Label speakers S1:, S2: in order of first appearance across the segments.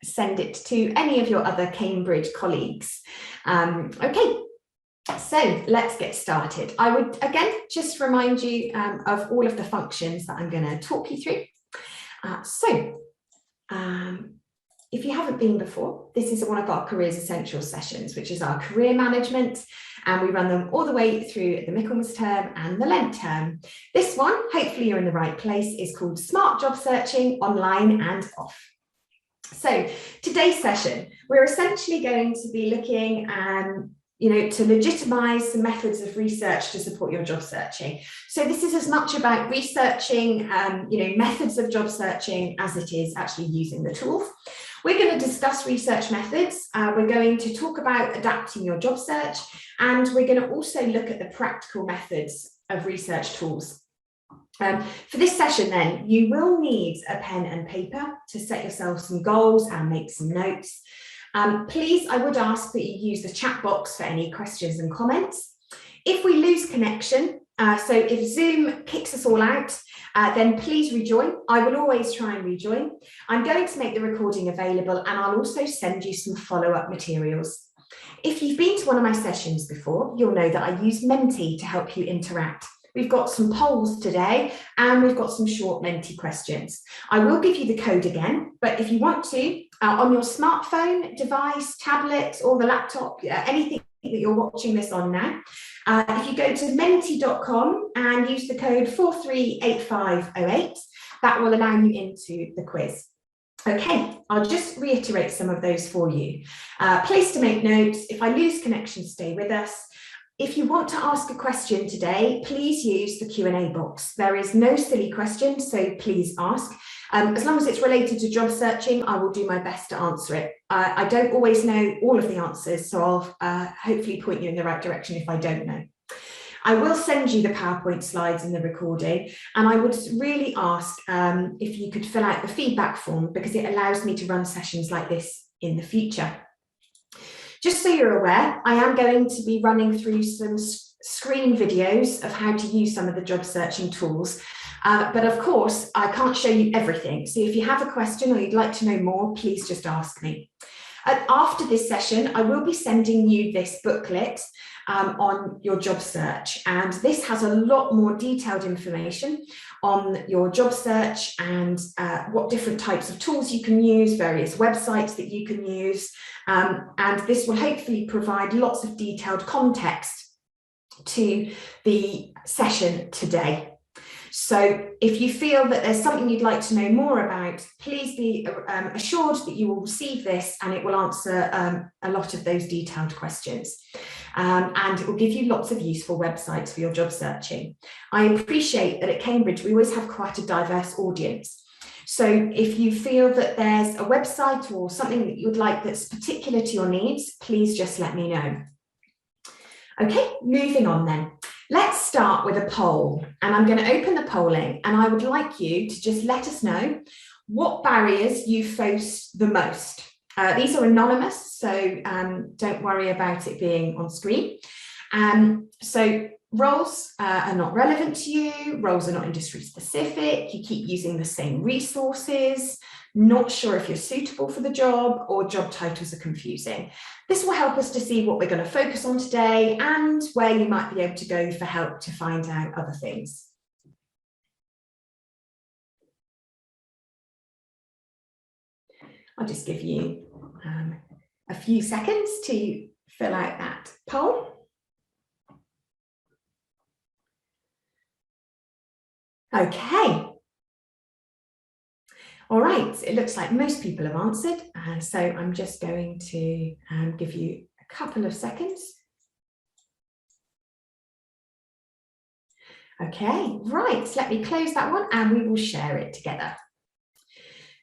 S1: send it to any of your other Cambridge colleagues. Okay, so let's get started. I would again just remind you of all of the functions that I'm going to talk you through. If you haven't been before, this is one of our Careers Essentials sessions, which is our career management, and we run them all the way through the Michaelmas term and the Lent term. This one, hopefully you're in the right place, is called Smart Job Searching Online and Off. So today's session, we're essentially going to be looking to legitimise some methods of research to support your job searching. So this is as much about researching, methods of job searching as it is actually using the tools. We're going to discuss research methods. We're going to talk about adapting your job search, and we're going to also look at the practical methods of research tools. For this session then, you will need a pen and paper to set yourself some goals and make some notes. Please, I would ask that you use the chat box for any questions and comments. If we lose connection, so if Zoom kicks us all out, then please rejoin. I will always try and rejoin. I'm going to make the recording available, and I'll also send you some follow-up materials. If you've been to one of my sessions before, you'll know that I use Mentee to help you interact. We've got some polls today, and we've got some short Mentee questions. I will give you the code again, but if you want to, on your smartphone, device, tablet, or the laptop, anything that you're watching this on now, if you go to mentee.com and use the code 438508, that will allow you into the quiz. Okay, I'll just reiterate some of those for you. Place to make notes. If I lose connection, stay with us. If you want to ask a question today, please use the Q&A box. There is no silly question, so please ask. As long as it's related to job searching, I will do my best to answer it. I don't always know all of the answers, so I'll hopefully point you in the right direction if I don't know. I will send you the PowerPoint slides in the recording, and I would really ask if you could fill out the feedback form, because it allows me to run sessions like this in the future. Just so you're aware, I am going to be running through some screen videos of how to use some of the job searching tools. But of course, I can't show you everything. So if you have a question or you'd like to know more, please just ask me. After this session, I will be sending you this booklet on your job search. And this has a lot more detailed information on your job search and what different types of tools you can use, various websites that you can use. And this will hopefully provide lots of detailed context to the session today. So if you feel that there's something you'd like to know more about, please be assured that you will receive this, and it will answer a lot of those detailed questions. And it will give you lots of useful websites for your job searching. I appreciate that at Cambridge, we always have quite a diverse audience. So if you feel that there's a website or something that you'd like that's particular to your needs, please just let me know. Okay, moving on then. Let's start with a poll, and I'm going to open the polling, and I would like you to just let us know what barriers you face the most. These are anonymous, so don't worry about it being on screen. So roles are not relevant to you, roles are not industry specific, you keep using the same resources, not sure if you're suitable for the job, or job titles are confusing. This will help us to see what we're going to focus on today and where you might be able to go for help to find out other things. I'll just give you a few seconds to fill out that poll. Okay. All right, it looks like most people have answered, so I'm just going to give you a couple of seconds. Okay, right, let me close that one and we will share it together.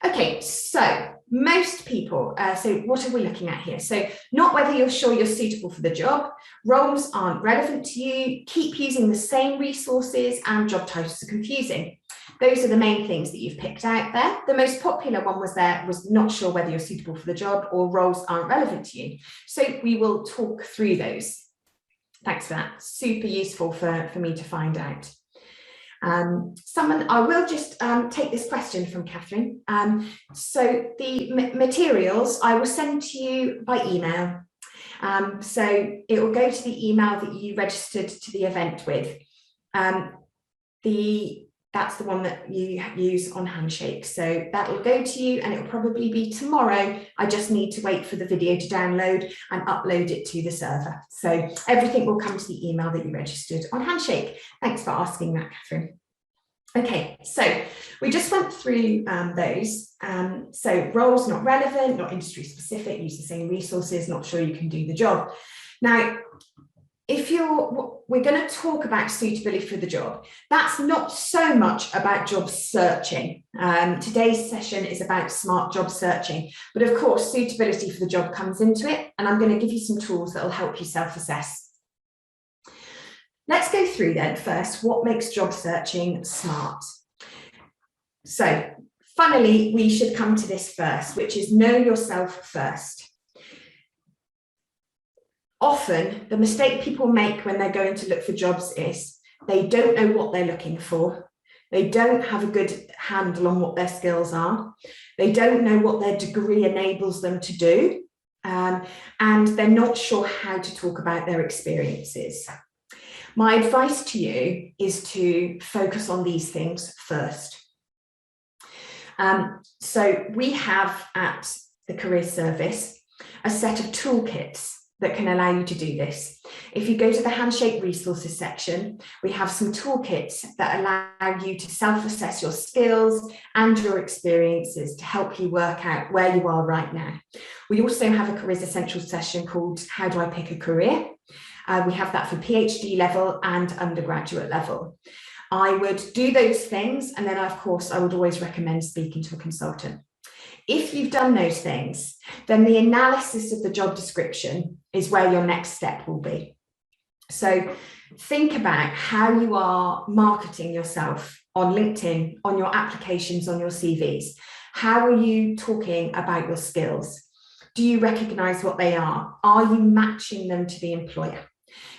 S1: Okay, so most people, so what are we looking at here? So not whether you're sure you're suitable for the job, roles aren't relevant to you, keep using the same resources, and job titles are confusing. Those are the main things that you've picked out there. The most popular one was not sure whether you're suitable for the job, or roles aren't relevant to you. So we will talk through those. Thanks for that. Super useful for me to find out. I will just take this question from Catherine. So the materials I will send to you by email. So it will go to the email that you registered to the event with. That's the one that you use on Handshake. So that will go to you, and it will probably be tomorrow. I just need to wait for the video to download and upload it to the server. So everything will come to the email that you registered on Handshake. Thanks for asking that, Catherine. Okay, so we just went through those. So roles not relevant, not industry specific, use the same resources, not sure you can do the job. Now, we're going to talk about suitability for the job. That's not so much about job searching. Today's session is about smart job searching, but of course, suitability for the job comes into it, and I'm going to give you some tools that will help you self-assess. Let's go through then first, what makes job searching smart? So, funnily, we should come to this first, which is know yourself first. Often, the mistake people make when they're going to look for jobs is they don't know what they're looking for. They don't have a good handle on what their skills are. They don't know what their degree enables them to do. And they're not sure how to talk about their experiences. My advice to you is to focus on these things first. So we have at the Career Service a set of toolkits that can allow you to do this. If you go to the Handshake resources section, we have some toolkits that allow you to self-assess your skills and your experiences to help you work out where you are right now. We also have a Careers Essentials session called How Do I Pick a Career? We have that for PhD level and undergraduate level. I would do those things, and then of course I would always recommend speaking to a consultant. If you've done those things, then the analysis of the job description is where your next step will be. So think about how you are marketing yourself on LinkedIn, on your applications, on your CVs. How are you talking about your skills? Do you recognize what they are? Are you matching them to the employer?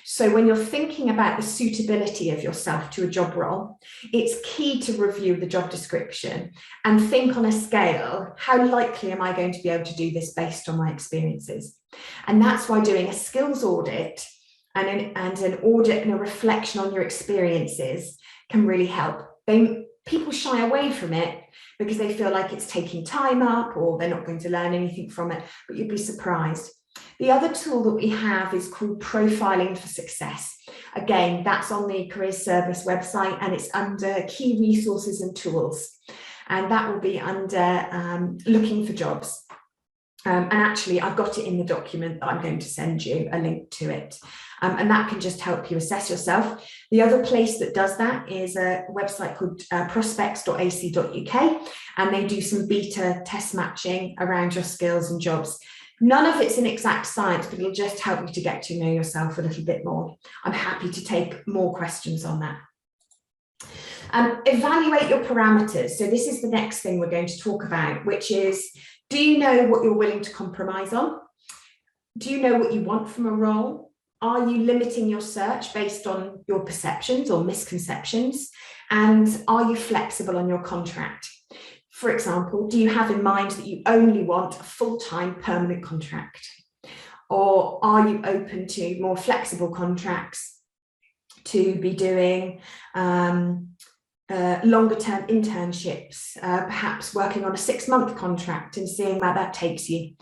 S1: So when you're thinking about the suitability of yourself to a job role, it's key to review the job description and think on a scale, how likely am I going to be able to do this based on my experiences? And that's why doing a skills audit and an audit and a reflection on your experiences can really help. People shy away from it because they feel like it's taking time up or they're not going to learn anything from it, but you'd be surprised. The other tool that we have is called Profiling for Success. Again, that's on the Career Service website and it's under Key Resources and Tools. And that will be under Looking for Jobs. And actually, I've got it in the document that I'm going to send you, a link to it. And that can just help you assess yourself. The other place that does that is a website called prospects.ac.uk, and they do some beta test matching around your skills and jobs. None of it's an exact science, but it'll just help you to get to know yourself a little bit more. I'm happy to take more questions on that. Evaluate your parameters. So this is the next thing we're going to talk about, which is, do you know what you're willing to compromise on? Do you know what you want from a role? Are you limiting your search based on your perceptions or misconceptions? And are you flexible on your contract? For example, do you have in mind that you only want a full-time permanent contract? Or are you open to more flexible contracts to be doing longer-term internships, perhaps working on a 6-month contract and seeing where that takes you?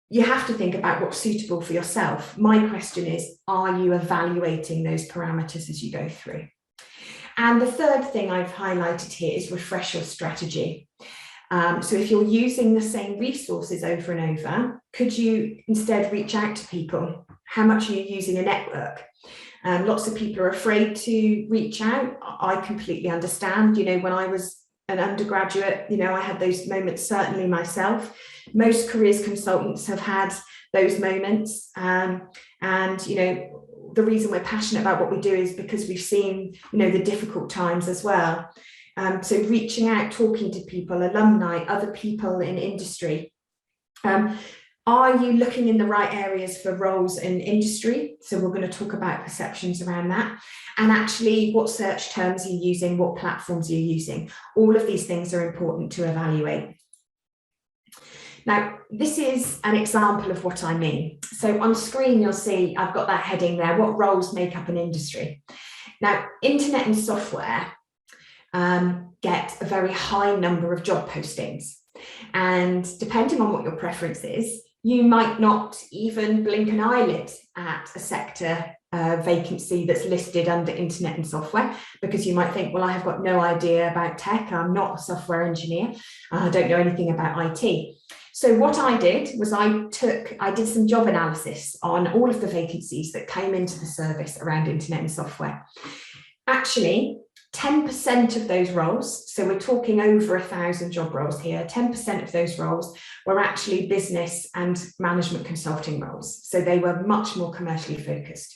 S1: You have to think about what's suitable for yourself. My question is, are you evaluating those parameters as you go through? And the third thing I've highlighted here is refresh your strategy. So if you're using the same resources over and over, could you instead reach out to people? How much are you using a network? Lots of people are afraid to reach out. I completely understand. You know, when I was an undergraduate, you know, I had those moments, certainly myself. Most careers consultants have had those moments. And, you know, the reason we're passionate about what we do is because we've seen, you know, the difficult times as well. So reaching out, talking to people, alumni, other people in industry. Are you looking in the right areas for roles in industry? So we're going to talk about perceptions around that. and actually what search terms you're using, what platforms you're using. All of these things are important to evaluate. Now, this is an example of what I mean. So on screen, you'll see I've got that heading there, what roles make up an industry. Now, internet and software get a very high number of job postings. And depending on what your preference is, you might not even blink an eyelid at a sector vacancy that's listed under internet and software, because you might think, well, I have got no idea about tech. I'm not a software engineer. I don't know anything about IT. So what I did was I did some job analysis on all of the vacancies that came into the service around internet and software. Actually, 10% of those roles, so we're talking over 1,000 job roles here, 10% of those roles were actually business and management consulting roles. So they were much more commercially focused.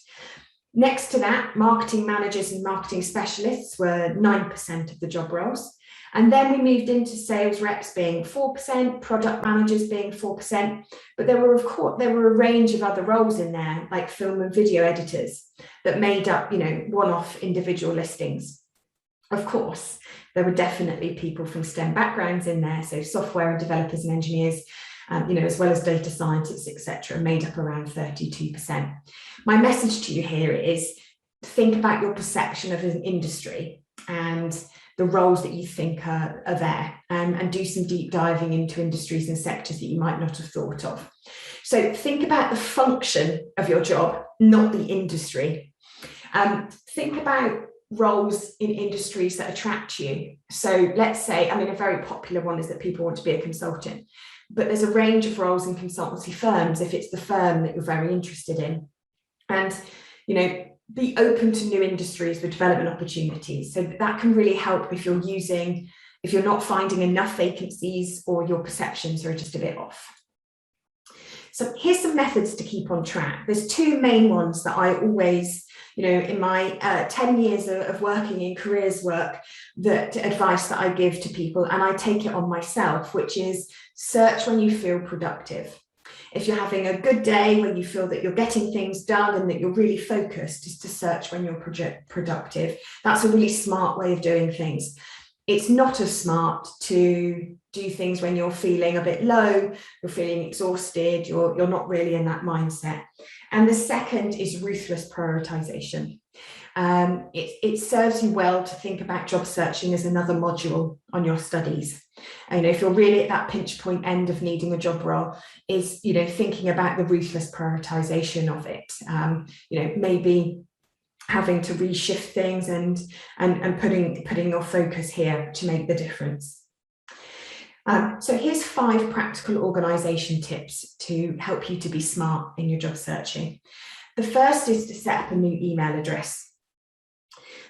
S1: Next to that, marketing managers and marketing specialists were 9% of the job roles. And then we moved into sales reps being 4%, product managers being 4%, but there were a range of other roles in there, like film and video editors, that made up, one-off individual listings. Of course, there were definitely people from STEM backgrounds in there, so software and developers and engineers, as well as data scientists, etc., made up around 32%. My message to you here is think about your perception of an industry and the roles that you think are there, and do some deep diving into industries and sectors that you might not have thought of. So think about the function of your job, not the industry. Think about roles in industries that attract you. So let's say, a very popular one is that people want to be a consultant, but there's a range of roles in consultancy firms if it's the firm that you're very interested in. And, be open to new industries with development opportunities. So that can really help if you're not finding enough vacancies or your perceptions are just a bit off. So here's some methods to keep on track. There's two main ones that I always, in my 10 years of working in careers work, that advice that I give to people, and I take it on myself, which is search when you feel productive. If you're having a good day, when you feel that you're getting things done and that you're really focused, is to search when you're productive. That's a really smart way of doing things. It's not as smart to do things when you're feeling a bit low, you're feeling exhausted, you're not really in that mindset. And the second is ruthless prioritization. It serves you well to think about job searching as another module on your studies. And if you're really at that pinch point end of needing a job role, is thinking about the ruthless prioritization of it. Maybe having to reshift things and putting your focus here to make the difference. So here's 5 practical organisation tips to help you to be smart in your job searching. The first is to set up a new email address.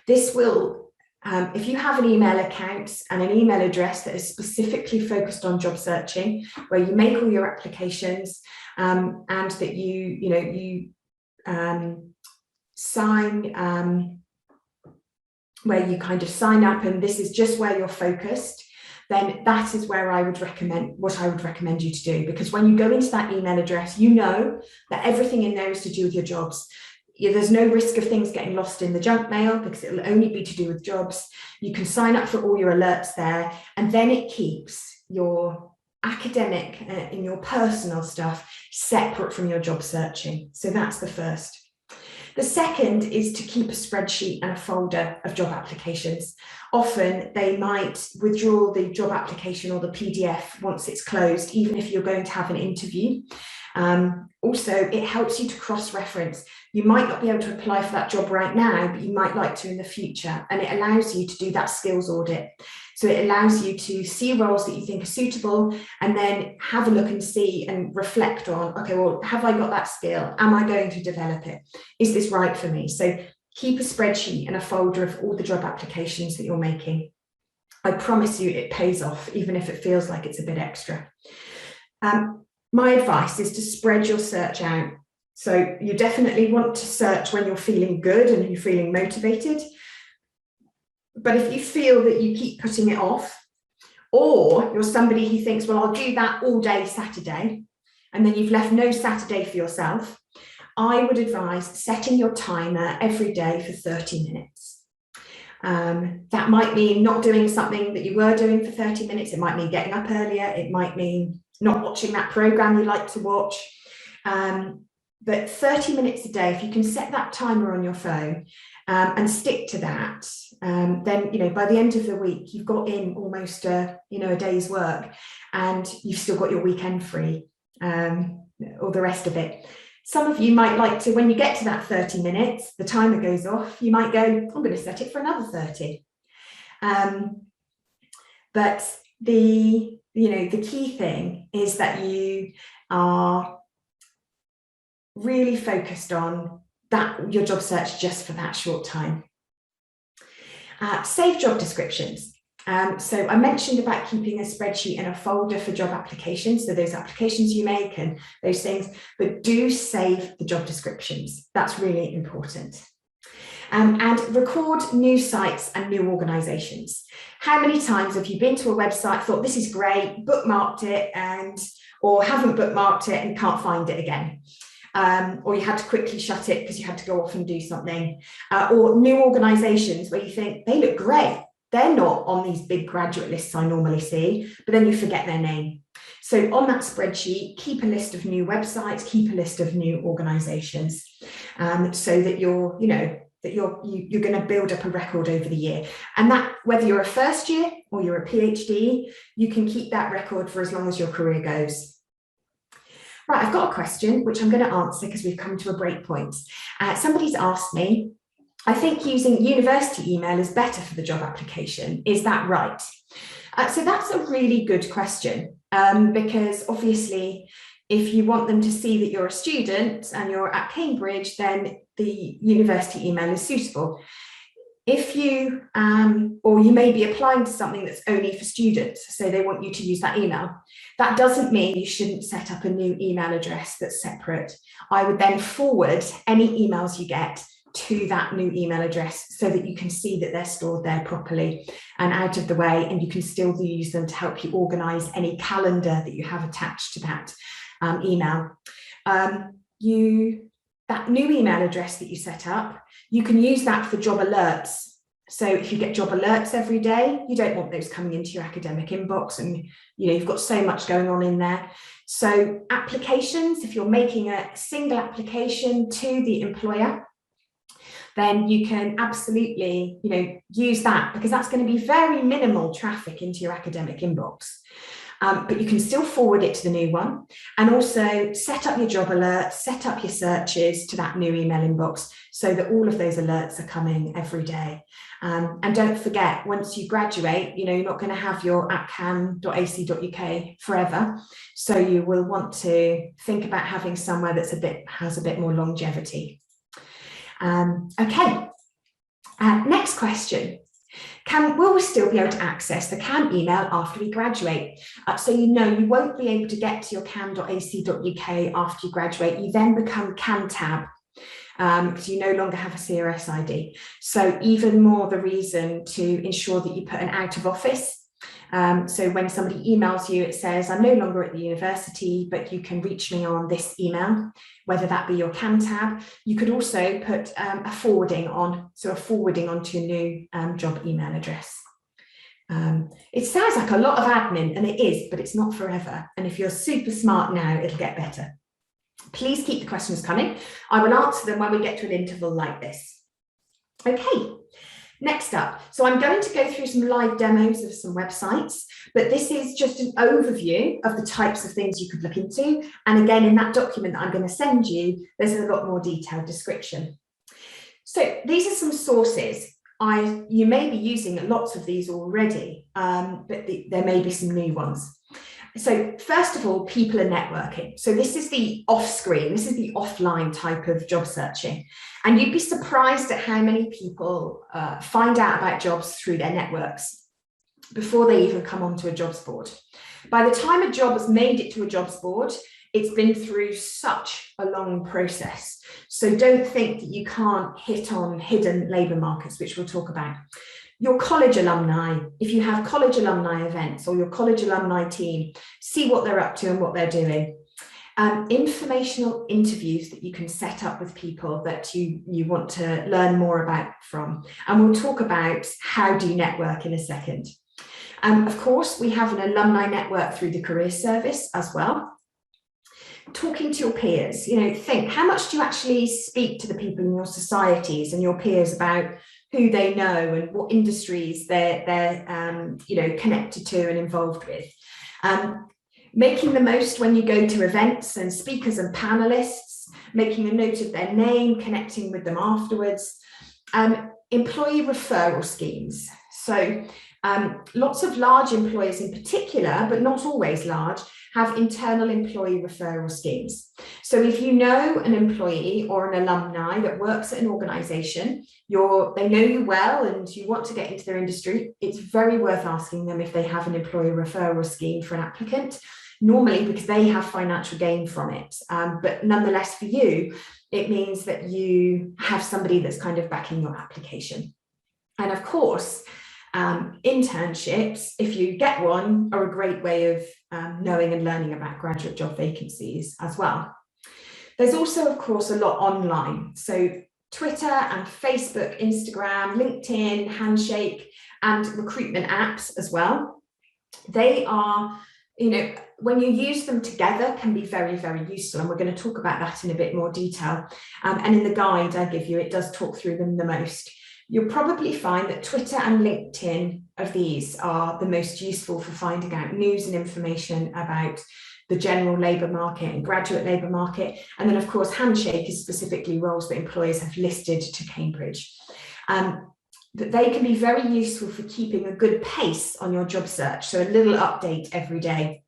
S1: This will, if you have an email account and an email address that is specifically focused on job searching, where you make all your applications, and that you sign, where you kind of sign up and this is just where you're focused, then that is where I would recommend you to do. Because when you go into that email address, you know that everything in there is to do with your jobs. There's no risk of things getting lost in the junk mail because it will only be to do with jobs. You can sign up for all your alerts there, and then it keeps your academic and your personal stuff separate from your job searching. So that's the first. The second is to keep a spreadsheet and a folder of job applications. Often they might withdraw the job application or the PDF once it's closed, even if you're going to have an interview. Also, it helps you to cross-reference. You might not be able to apply for that job right now, but you might like to in the future. And it allows you to do that skills audit. So it allows you to see roles that you think are suitable and then have a look and see and reflect on, okay, well, have I got that skill? Am I going to develop it? Is this right for me? So keep a spreadsheet and a folder of all the job applications that you're making. I promise you it pays off, even if it feels like it's a bit extra. My advice is to spread your search out. So you definitely want to search when you're feeling good and you're feeling motivated. But if you feel that you keep putting it off, or you're somebody who thinks, well, I'll do that all day Saturday, and then you've left no Saturday for yourself, I would advise setting your timer every day for 30 minutes. That might mean not doing something that you were doing for 30 minutes. It might mean getting up earlier. It might mean not watching that program you like to watch. But 30 minutes a day, if you can set that timer on your phone and stick to that, then, by the end of the week, you've got in almost a day's work, and you've still got your weekend free, all the rest of it. Some of you might like to, when you get to that 30 minutes, the timer goes off, you might go, I'm going to set it for another 30. But the key thing is that you are really focused on your job search just for that short time. Save job descriptions. So I mentioned about keeping a spreadsheet and a folder for job applications, so those applications you make and those things, but do save the job descriptions. That's really important. And record new sites and new organisations. How many times have you been to a website, thought this is great, bookmarked it, or haven't bookmarked it and can't find it again? Or you had to quickly shut it because you had to go off and do something, or new organisations where you think they look great. They're not on these big graduate lists I normally see, but then you forget their name. So on that spreadsheet, keep a list of new websites, keep a list of new organisations, so that you're going to build up a record over the year. And that, whether you're a first year or you're a PhD, you can keep that record for as long as your career goes. Right, I've got a question which I'm going to answer because we've come to a break point. Somebody's asked me, I think using university email is better for the job application. Is that right? So that's a really good question, because obviously if you want them to see that you're a student and you're at Cambridge, then the university email is suitable. If you, or you may be applying to something that's only for students, so they want you to use that email. That doesn't mean you shouldn't set up a new email address that's separate. I would then forward any emails you get to that new email address so that you can see that they're stored there properly and out of the way, and you can still use them to help you organise any calendar that you have attached to that email. That new email address that you set up, you can use that for job alerts. So if you get job alerts every day, you don't want those coming into your academic inbox, and you've got so much going on in there. So applications, if you're making a single application to the employer, then you can absolutely use that, because that's going to be very minimal traffic into your academic inbox. But you can still forward it to the new one, and also set up your job alerts, set up your searches to that new email inbox so that all of those alerts are coming every day. And don't forget, once you graduate, you're not going to have your @can.ac.uk forever. So you will want to think about having somewhere that's has a bit more longevity. Okay, next question. Will we still be able to access the CAN email after we graduate? So you won't be able to get to your can.ac.uk after you graduate. You then become CAN tab, because you no longer have a CRS ID. So even more the reason to ensure that you put an out of office. So when somebody emails you, it says, I'm no longer at the university, but you can reach me on this email, whether that be your CAN tab. You could also put a forwarding on, so a forwarding onto your new job email address. It sounds like a lot of admin, and it is, but it's not forever. And if you're super smart now, it'll get better. Please keep the questions coming. I will answer them when we get to an interval like this. Okay. Next up, so I'm going to go through some live demos of some websites, but this is just an overview of the types of things you could look into. And again, in that document that I'm going to send you, there's a lot more detailed description. So these are some sources. You may be using lots of these already, but there may be some new ones. So first of all, people are networking. So this is the off-screen, this is the offline type of job searching. And you'd be surprised at how many people find out about jobs through their networks before they even come onto a jobs board. By the time a job has made it to a jobs board, it's been through such a long process. So don't think that you can't hit on hidden labour markets, which we'll talk about. Your college alumni, if you have college alumni events or your college alumni team, see what they're up to and what they're doing. informational interviews that you can set up with people that you want to learn more about from. And we'll talk about how do you network in a second. Of course, we have an alumni network through the career service as well. Talking to your peers, think, how much do you actually speak to the people in your societies and your peers about who they know and what industries they're connected to and involved with. Making the most when you go to events and speakers and panelists, making a note of their name, connecting with them afterwards. Employee referral schemes. So lots of large employers in particular, but not always large, have internal employee referral schemes. So if you know an employee or an alumni that works at an organisation, they know you well and you want to get into their industry, it's very worth asking them if they have an employee referral scheme for an applicant, normally because they have financial gain from it. But nonetheless, for you, it means that you have somebody that's kind of backing your application. And of course, internships, if you get one, are a great way of knowing and learning about graduate job vacancies as well. There's also, of course, a lot online. So Twitter and Facebook, Instagram, LinkedIn, Handshake, and recruitment apps as well. They are, when you use them together, can be very, very useful. And we're going to talk about that in a bit more detail. And in the guide I give you, it does talk through them the most. You'll probably find that Twitter and LinkedIn of these are the most useful for finding out news and information about the general labour market and graduate labour market. And then, of course, Handshake is specifically roles that employers have listed to Cambridge. But they can be very useful for keeping a good pace on your job search. So a little update every day,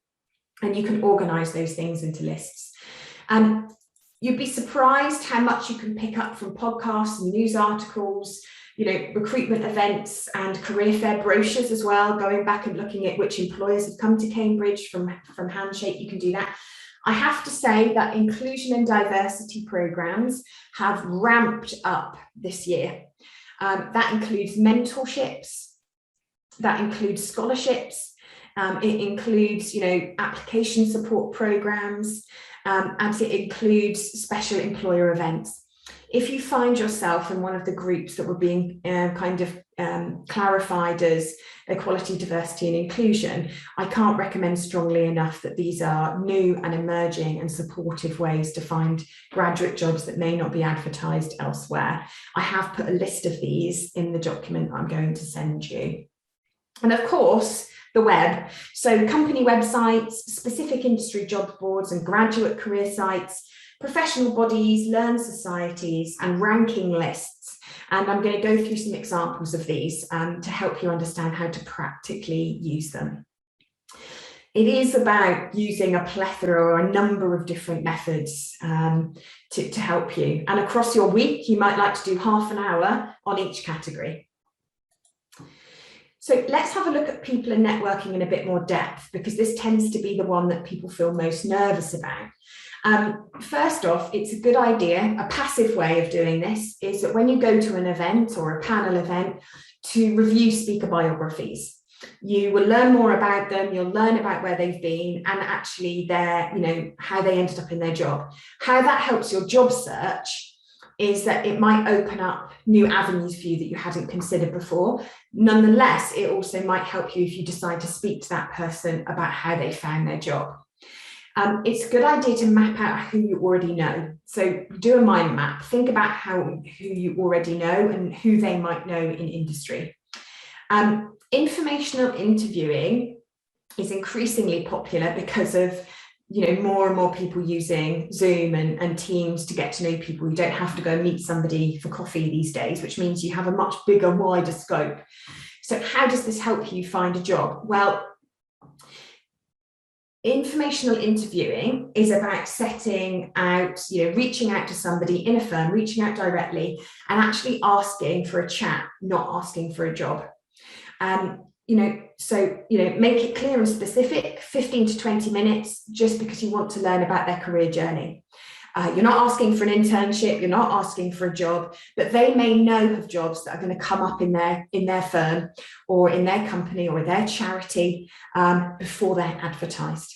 S1: and you can organise those things into lists. You'd be surprised how much you can pick up from podcasts and news articles, recruitment events and career fair brochures as well, going back and looking at which employers have come to Cambridge from Handshake. You can do that. I have to say that inclusion and diversity programmes have ramped up this year. That includes mentorships, that includes scholarships, it includes, application support programmes, and it includes special employer events. If you find yourself in one of the groups that were being clarified as equality, diversity and inclusion, I can't recommend strongly enough that these are new and emerging and supportive ways to find graduate jobs that may not be advertised elsewhere. I have put a list of these in the document I'm going to send you. And of course, the web. So company websites, specific industry job boards and graduate career sites, professional bodies, learn societies, and ranking lists. And I'm going to go through some examples of these to help you understand how to practically use them. It is about using a plethora or a number of different methods to help you. And across your week, you might like to do half an hour on each category. So let's have a look at people and networking in a bit more depth, because this tends to be the one that people feel most nervous about. First off, it's a good idea, a passive way of doing this is that when you go to an event or a panel event, to review speaker biographies. You will learn more about them, you'll learn about where they've been and actually how they ended up in their job. How that helps your job search is that it might open up new avenues for you that you hadn't considered before. Nonetheless, it also might help you if you decide to speak to that person about how they found their job. It's a good idea to map out who you already know. So do a mind map, think about who you already know and who they might know in industry. Informational interviewing is increasingly popular because of more and more people using Zoom and Teams to get to know people. You don't have to go meet somebody for coffee these days, which means you have a much bigger, wider scope. So how does this help you find a job? Well, informational interviewing is about setting out, reaching out to somebody in a firm, reaching out directly and actually asking for a chat, not asking for a job. Make it clear and specific, 15 to 20 minutes, just because you want to learn about their career journey. You're not asking for an internship, you're not asking for a job, but they may know of jobs that are going to come up in their firm or in their company or their charity before they're advertised.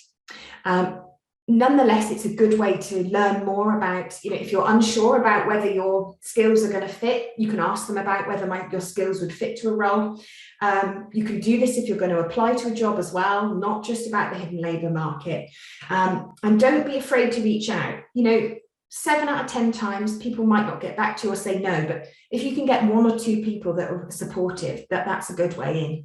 S1: nonetheless, it's a good way to learn more about, if you're unsure about whether your skills are going to fit, you can ask them about whether your skills would fit to a role. You can do this if you're going to apply to a job as well, not just about the hidden labour market. And don't be afraid to reach out. 7 out of 10 times people might not get back to you or say no, but if you can get 1 or 2 people that are supportive, that's a good way in.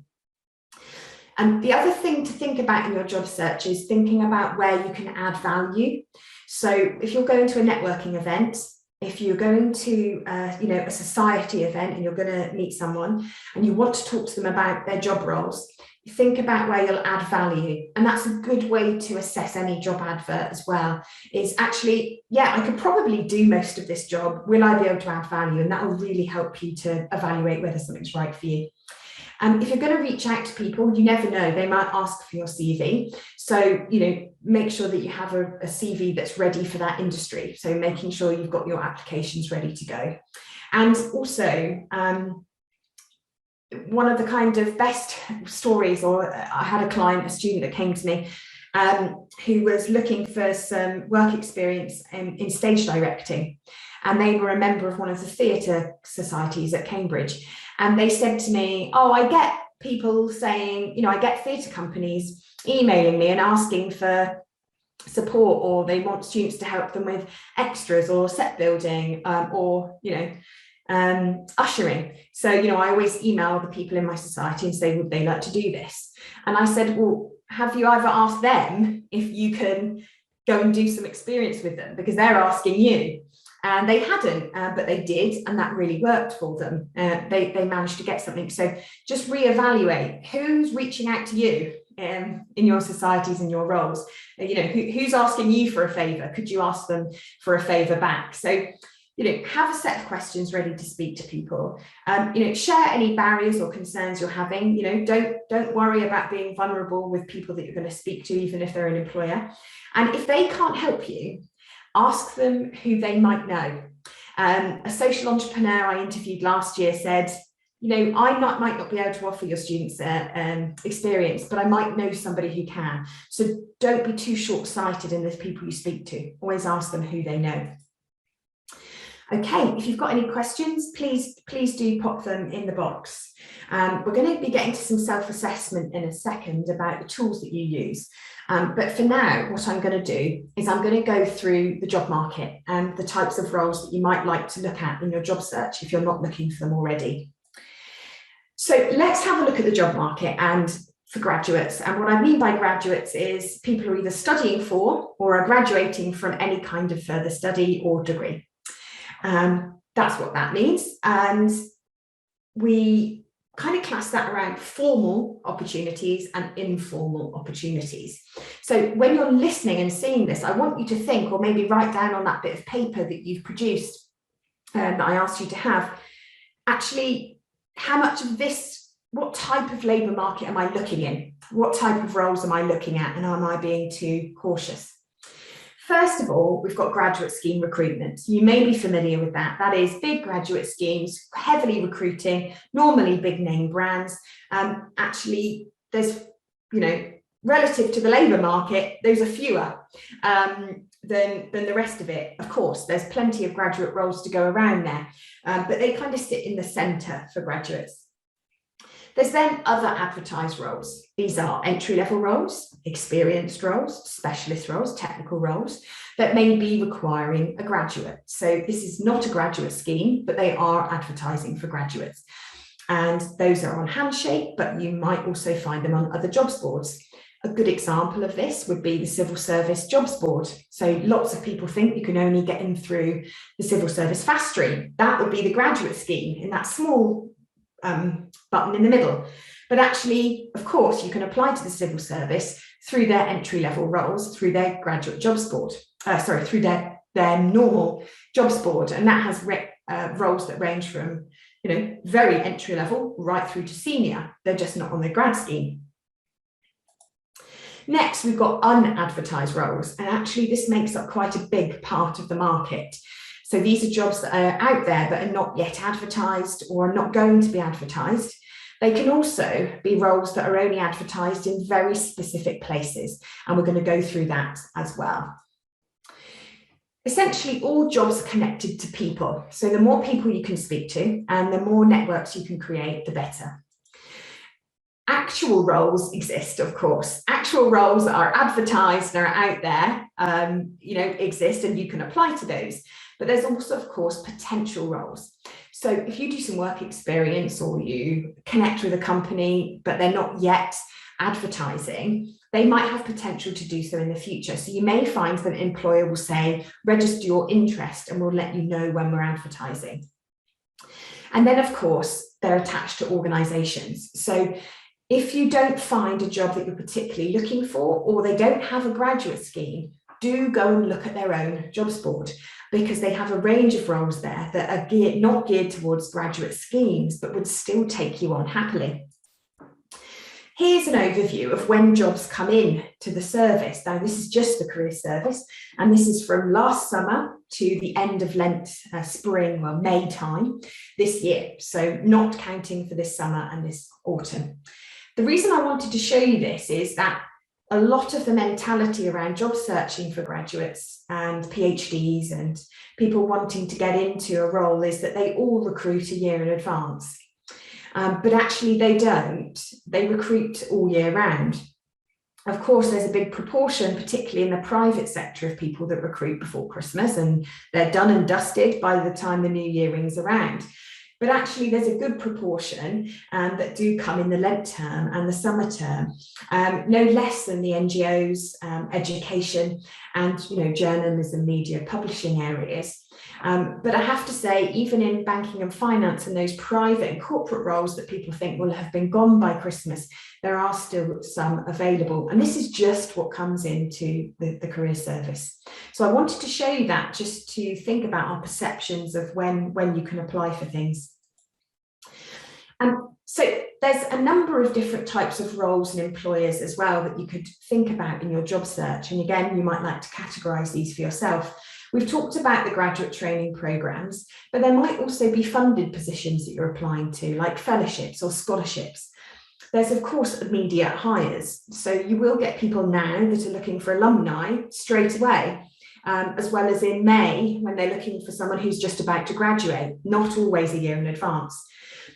S1: And the other thing to think about in your job search is thinking about where you can add value. So if you're going to a networking event, if you're going to a society event and you're going to meet someone and you want to talk to them about their job roles, think about where you'll add value. And that's a good way to assess any job advert as well, is actually, I could probably do most of this job. Will I be able to add value? And that will really help you to evaluate whether something's right for you. If you're going to reach out to people, you never know, they might ask for your CV. So, make sure that you have a CV that's ready for that industry. So making sure you've got your applications ready to go. And also, one of the kind of best stories, or I had a student that came to me who was looking for some work experience in stage directing. And they were a member of one of the theatre societies at Cambridge. And they said to me, I get people saying, I get theatre companies emailing me and asking for support, or they want students to help them with extras or set building or ushering. So, I always email the people in my society and say, would they like to do this? And I said, well, have you ever asked them if you can go and do some experience with them? Because they're asking you. And they hadn't, but they did, and that really worked for them. They managed to get something. So just reevaluate who's reaching out to you in your societies and your roles. Who's asking you for a favour? Could you ask them for a favour back? So, have a set of questions ready to speak to people. Share any barriers or concerns you're having. Don't worry about being vulnerable with people that you're going to speak to, even if they're an employer. And if they can't help you, ask them who they might know. A social entrepreneur I interviewed last year said, I might not be able to offer your students experience, but I might know somebody who can. So don't be too short-sighted in the people you speak to. Always ask them who they know. Okay, if you've got any questions, please do pop them in the box. We're going to be getting to some self-assessment in a second about the tools that you use. But for now, what I'm going to do is I'm going to go through the job market and the types of roles that you might like to look at in your job search if you're not looking for them already. So let's have a look at the job market and for graduates. And what I mean by graduates is people who are either studying for or are graduating from any kind of further study or degree. That's what that means. And we kind of class that around formal opportunities and informal opportunities. So when you're listening and seeing this, I want you to think, or maybe write down on that bit of paper that you've produced that I asked you to have, actually, how much of this, what type of labour market am I looking in? What type of roles am I looking at? And am I being too cautious? First of all, we've got graduate scheme recruitment. You may be familiar with that. That is big graduate schemes, heavily recruiting, normally big name brands. Actually, there's, relative to the labour market, those are fewer than the rest of it. Of course, there's plenty of graduate roles to go around there, but they kind of sit in the centre for graduates. There's then other advertised roles. These are entry-level roles, experienced roles, specialist roles, technical roles that may be requiring a graduate. So this is not a graduate scheme, but they are advertising for graduates. And those are on Handshake, but you might also find them on other jobs boards. A good example of this would be the Civil Service Jobs Board. So lots of people think you can only get in through the Civil Service Fast Stream. That would be the graduate scheme in that small button in the middle. But actually, of course, you can apply to the civil service through their entry-level roles, through their graduate jobs board, through their normal jobs board. And that has roles that range from, very entry-level right through to senior. They're just not on the grad scheme. Next, we've got unadvertised roles. And actually, this makes up quite a big part of the market. So these are jobs that are out there but are not yet advertised or are not going to be advertised. They can also be roles that are only advertised in very specific places, and we're going to go through that as well. Essentially, all jobs are connected to people. So the more people you can speak to and the more networks you can create, the better. Actual roles exist, of course. Actual roles that are advertised and are out there, exist, and you can apply to those. But there's also, of course, potential roles. So if you do some work experience or you connect with a company, but they're not yet advertising, they might have potential to do so in the future. So you may find that an employer will say, register your interest and we'll let you know when we're advertising. And then, of course, they're attached to organisations. So if you don't find a job that you're particularly looking for, or they don't have a graduate scheme, do go and look at their own jobs board, because they have a range of roles there that are not geared towards graduate schemes, but would still take you on happily. Here's an overview of when jobs come in to the service. Now, this is just the career service, and this is from last summer to the end of Lent, spring, well, May time this year. So not counting for this summer and this autumn. The reason I wanted to show you this is that a lot of the mentality around job searching for graduates and PhDs and people wanting to get into a role is that they all recruit a year in advance. But actually they don't. They recruit all year round. Of course, there's a big proportion, particularly in the private sector, of people that recruit before Christmas, and they're done and dusted by the time the new year rings around. But actually, there's a good proportion that do come in the Lent term and the summer term, no less than the NGOs, education, and journalism, media, publishing areas. But I have to say, even in banking and finance and those private and corporate roles that people think will have been gone by Christmas, there are still some available. And this is just what comes into the career service. So I wanted to show you that, just to think about our perceptions of when you can apply for things. So there's a number of different types of roles and employers as well that you could think about in your job search. And again, you might like to categorise these for yourself. We've talked about the graduate training programmes, but there might also be funded positions that you're applying to, like fellowships or scholarships. There's, of course, immediate hires. So you will get people now that are looking for alumni straight away, as well as in May when they're looking for someone who's just about to graduate, not always a year in advance.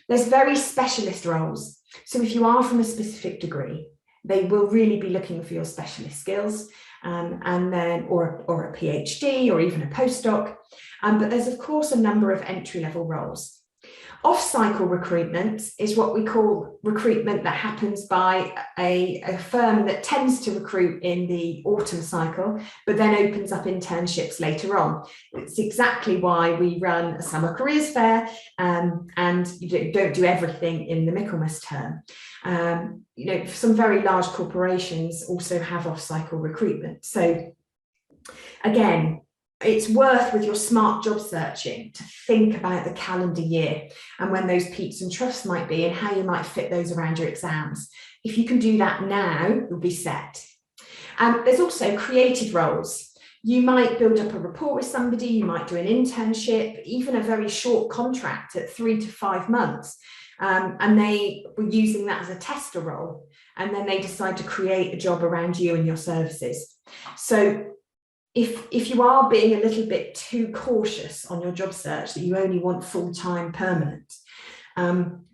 S1: There's very specialist roles. So if you are from a specific degree, they will really be looking for your specialist skills, and then or a PhD or even a postdoc. But there's, of course, a number of entry-level roles. Off-cycle recruitment is what we call recruitment that happens by a firm that tends to recruit in the autumn cycle, but then opens up internships later on. It's exactly why we run a summer careers fair, and you don't do everything in the Michaelmas term. Some very large corporations also have off-cycle recruitment. So again, it's worth, with your smart job searching, to think about the calendar year and when those peaks and troughs might be and how you might fit those around your exams. If you can do that now, you'll be set. There's also creative roles. You might build up a rapport with somebody, you might do an internship, even a very short contract at 3 to 5 months, and they were using that as a tester role, and then they decide to create a job around you and your services. So if you are being a little bit too cautious on your job search, that you only want full-time permanent,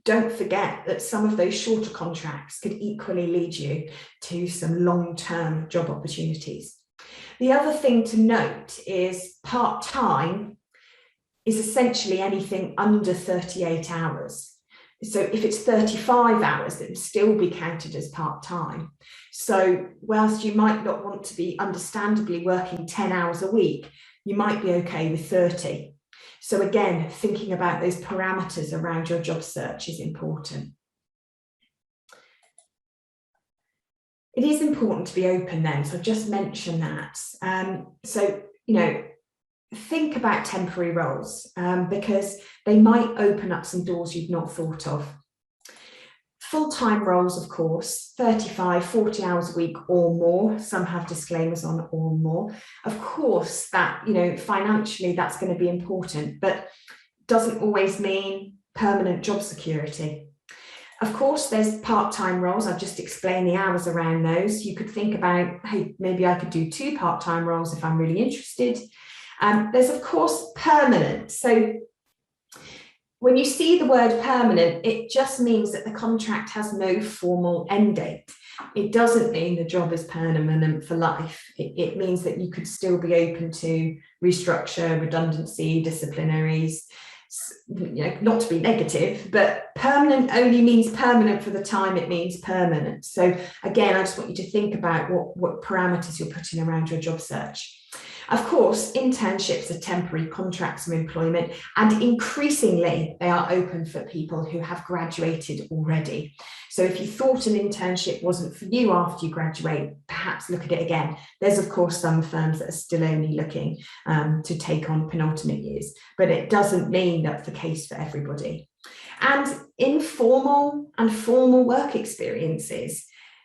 S1: don't forget that some of those shorter contracts could equally lead you to some long-term job opportunities. The other thing to note is part-time is essentially anything under 38 hours. So if it's 35 hours, it will still be counted as part-time. So whilst you might not want to be understandably working 10 hours a week, you might be okay with 30. So again, thinking about those parameters around your job search is important. It is important to be open then, so I've just mentioned that. Think about temporary roles because they might open up some doors you've not thought of. Full-time roles, of course, 35, 40 hours a week or more. Some have disclaimers on or more. Of course, that, financially that's going to be important, but doesn't always mean permanent job security. Of course, there's part-time roles. I've just explained the hours around those. You could think about, hey, maybe I could do 2 part-time roles if I'm really interested. There's, of course, permanent. So when you see the word permanent, it just means that the contract has no formal end date. It doesn't mean the job is permanent for life. It means that you could still be open to restructure, redundancy, disciplinaries. Not to be negative, but permanent only means permanent for the time it means permanent. So again, I just want you to think about what parameters you're putting around your job search. Of course, internships are temporary contracts of employment, and increasingly they are open for people who have graduated already. So if you thought an internship wasn't for you after you graduate, perhaps look at it again. There's, of course, some firms that are still only looking to take on penultimate years, but it doesn't mean that's the case for everybody. And informal and formal work experiences.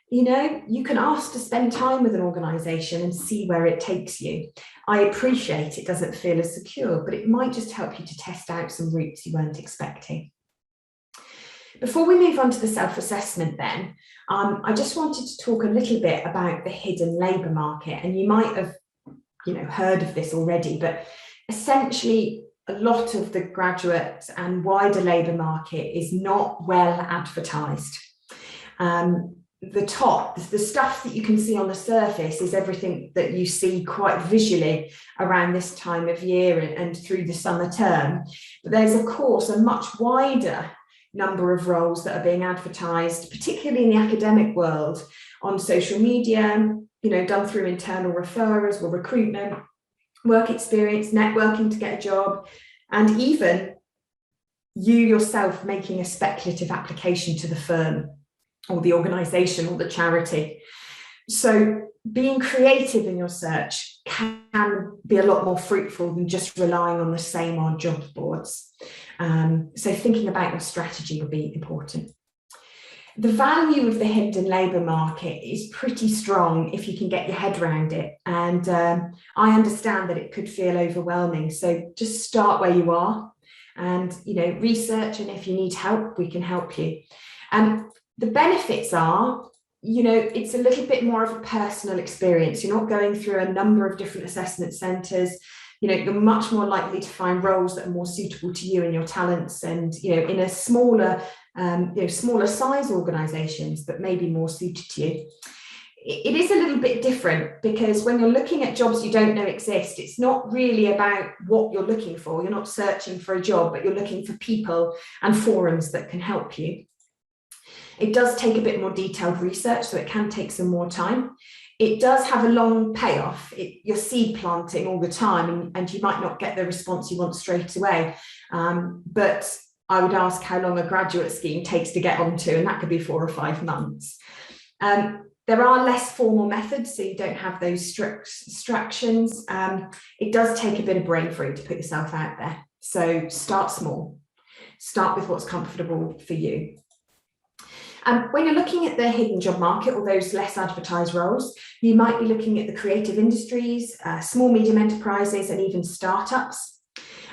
S1: You can ask to spend time with an organisation and see where it takes you. I appreciate it doesn't feel as secure, but it might just help you to test out some routes you weren't expecting. Before we move on to the self-assessment then, I just wanted to talk a little bit about the hidden labour market. And you might have heard of this already, but essentially a lot of the graduate and wider labour market is not well advertised. The stuff that you can see on the surface is everything that you see quite visually around this time of year and through the summer term. But there's, of course, a much wider number of roles that are being advertised, particularly in the academic world, on social media, done through internal referrals or recruitment, work experience, networking to get a job, and even you yourself making a speculative application to the firm or the organisation or the charity. So being creative in your search can be a lot more fruitful than just relying on the same old job boards. So thinking about your strategy will be important. The value of the hidden labour market is pretty strong if you can get your head around it. And I understand that it could feel overwhelming. So just start where you are and, research. And if you need help, we can help you. The benefits are, it's a little bit more of a personal experience. You're not going through a number of different assessment centres. You're much more likely to find roles that are more suitable to you and your talents, and in a smaller size organisations, but maybe more suited to you. It is a little bit different because when you're looking at jobs you don't know exist, it's not really about what you're looking for. You're not searching for a job, but you're looking for people and forums that can help you. It does take a bit more detailed research, so it can take some more time. It does have a long payoff. You're seed planting all the time, and you might not get the response you want straight away. But I would ask how long a graduate scheme takes to get onto, and that could be 4 or 5 months. There are less formal methods, so you don't have those strict distractions. It does take a bit of brain fruit to put yourself out there. So start small. Start with what's comfortable for you. When you're looking at the hidden job market or those less advertised roles, you might be looking at the creative industries, small, medium enterprises, and even startups.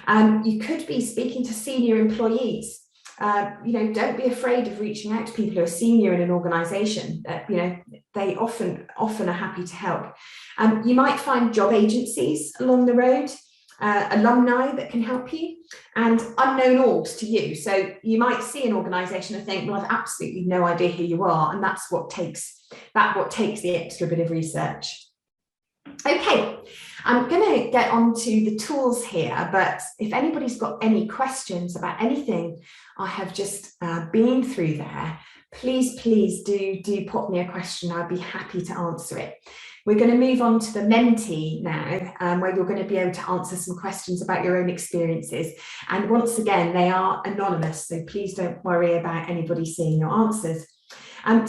S1: You could be speaking to senior employees. Don't be afraid of reaching out to people who are senior in an organisation. They often are happy to help. You might find job agencies along the road, alumni that can help you, and unknown orgs to you. So you might see an organisation and think, well, I've absolutely no idea who you are, and that's what takes the extra bit of research. Okay, I'm going to get on to the tools here, but if anybody's got any questions about anything I have just been through there, please do pop me a question. I'd be happy to answer it. We're going to move on to the mentee now, where you're going to be able to answer some questions about your own experiences. And once again, they are anonymous, so please don't worry about anybody seeing your answers.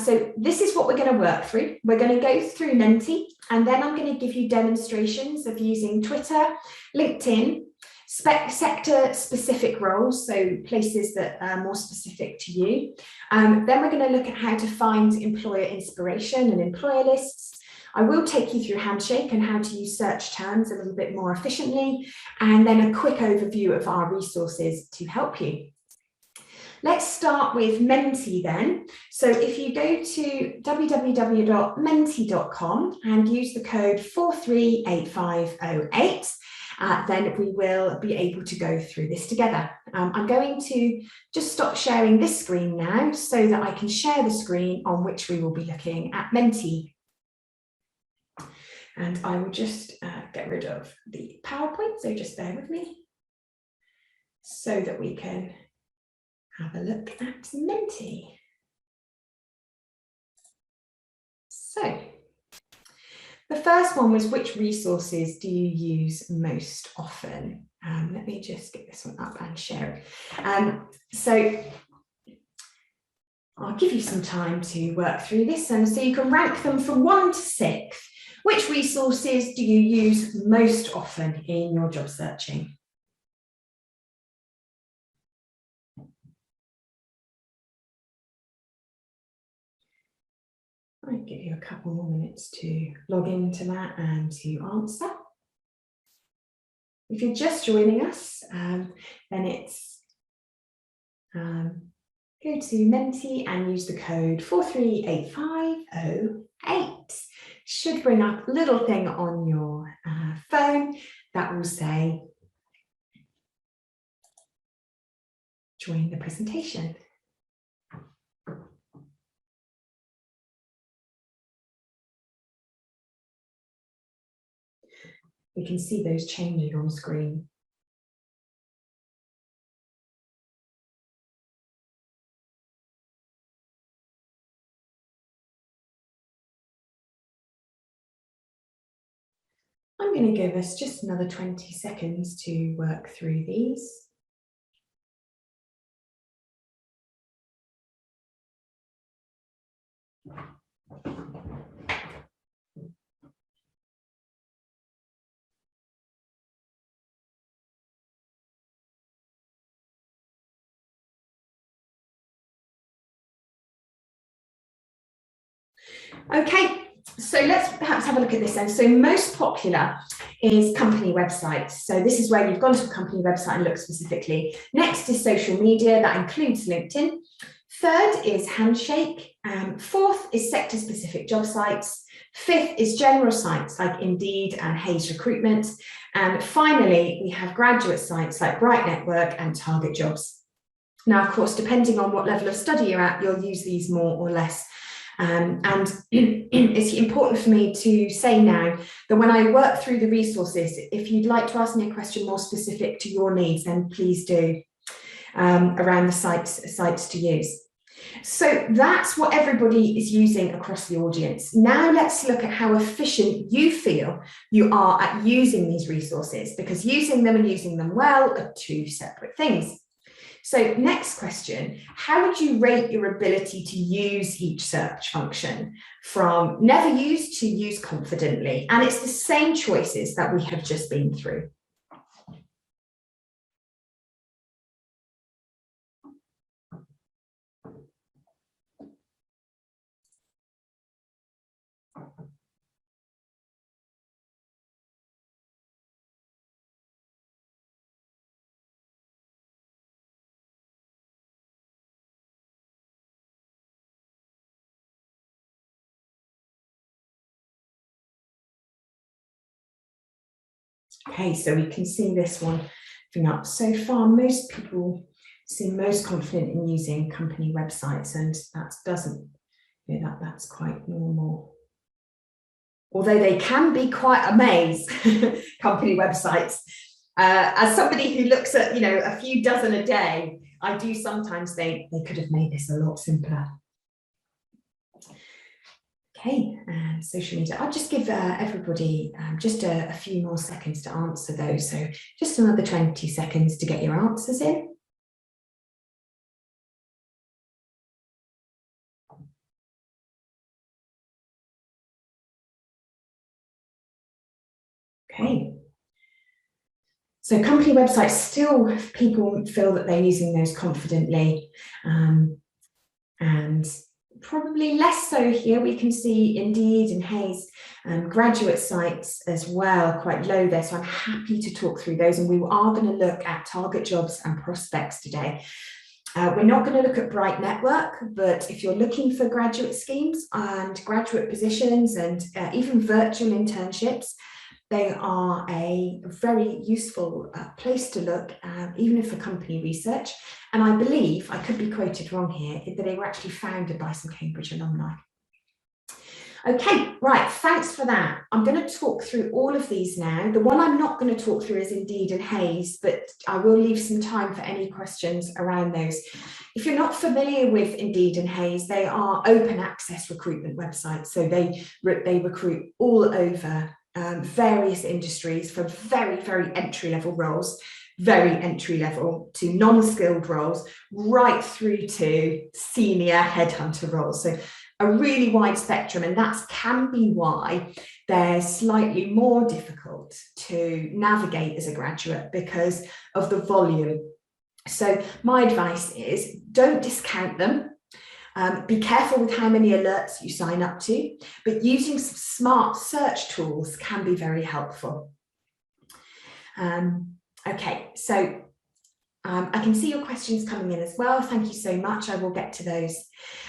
S1: So this is what we're going to work through. We're going to go through mentee, and then I'm going to give you demonstrations of using Twitter, LinkedIn, sector-specific roles, so places that are more specific to you. Then we're going to look at how to find employer inspiration and employer lists. I will take you through Handshake and how to use search terms a little bit more efficiently, and then a quick overview of our resources to help you. Let's start with Mentee then. So if you go to www.mentee.com and use the code 438508, then we will be able to go through this together. I'm going to just stop sharing this screen now so that I can share the screen on which we will be looking at Mentee. And I will just get rid of the PowerPoint, so just bear with me, so that we can have a look at Mentee. So the first one was, which resources do you use most often? Let me just get this one up and share it. So I'll give you some time to work through this, and so you can rank them from 1 to 6. Which resources do you use most often in your job searching? I'll give you a couple more minutes to log into that and to answer. If you're just joining us, then it's go to Mentee and use the code 438508. Should bring up a little thing on your phone that will say join the presentation. We can see those changing on screen. I'm going to give us just another 20 seconds to work through these. Okay. So let's perhaps have a look at this then. So most popular is company websites. So this is where you've gone to a company website and looked specifically. Next is social media, that includes LinkedIn. Third is Handshake. Fourth is sector-specific job sites. Fifth is general sites like Indeed and Hayes Recruitment. And finally, we have graduate sites like Bright Network and Target Jobs. Now, of course, depending on what level of study you're at, you'll use these more or less. And it's important for me to say now that when I work through the resources, if you'd like to ask me a question more specific to your needs, then please do around the sites to use. So that's what everybody is using across the audience. Now let's look at how efficient you feel you are at using these resources, because using them and using them well are two separate things. So next question, how would you rate your ability to use each search function from never used to use confidently? And it's the same choices that we have just been through. Okay, so we can see this one thing up. So far, most people seem most confident in using company websites, and that's quite normal. Although they can be quite a maze, company websites. As somebody who looks at, a few dozen a day, I do sometimes think they could have made this a lot simpler. Okay, and social media. I'll just give everybody just a few more seconds to answer those. So just another 20 seconds to get your answers in. Okay. So company websites, still people feel that they're using those confidently, and probably less so here. We can see Indeed and Hayes graduate sites as well, quite low there. So I'm happy to talk through those, and we are going to look at target jobs and prospects today. We're not going to look at Bright Network, but if you're looking for graduate schemes and graduate positions and even virtual internships, they are a very useful place to look, even for company research. And I believe, I could be quoted wrong here, that they were actually founded by some Cambridge alumni. Okay, right, thanks for that. I'm going to talk through all of these now. The one I'm not going to talk through is Indeed and Hays, but I will leave some time for any questions around those. If you're not familiar with Indeed and Hays, they are open access recruitment websites. So they recruit all over various industries, from very, very entry-level roles, very entry-level, to non-skilled roles, right through to senior headhunter roles. So a really wide spectrum, and that can be why they're slightly more difficult to navigate as a graduate because of the volume. So my advice is, don't discount them. Be careful with how many alerts you sign up to, but using some smart search tools can be very helpful. Okay, so I can see your questions coming in as well. Thank you so much. I will get to those.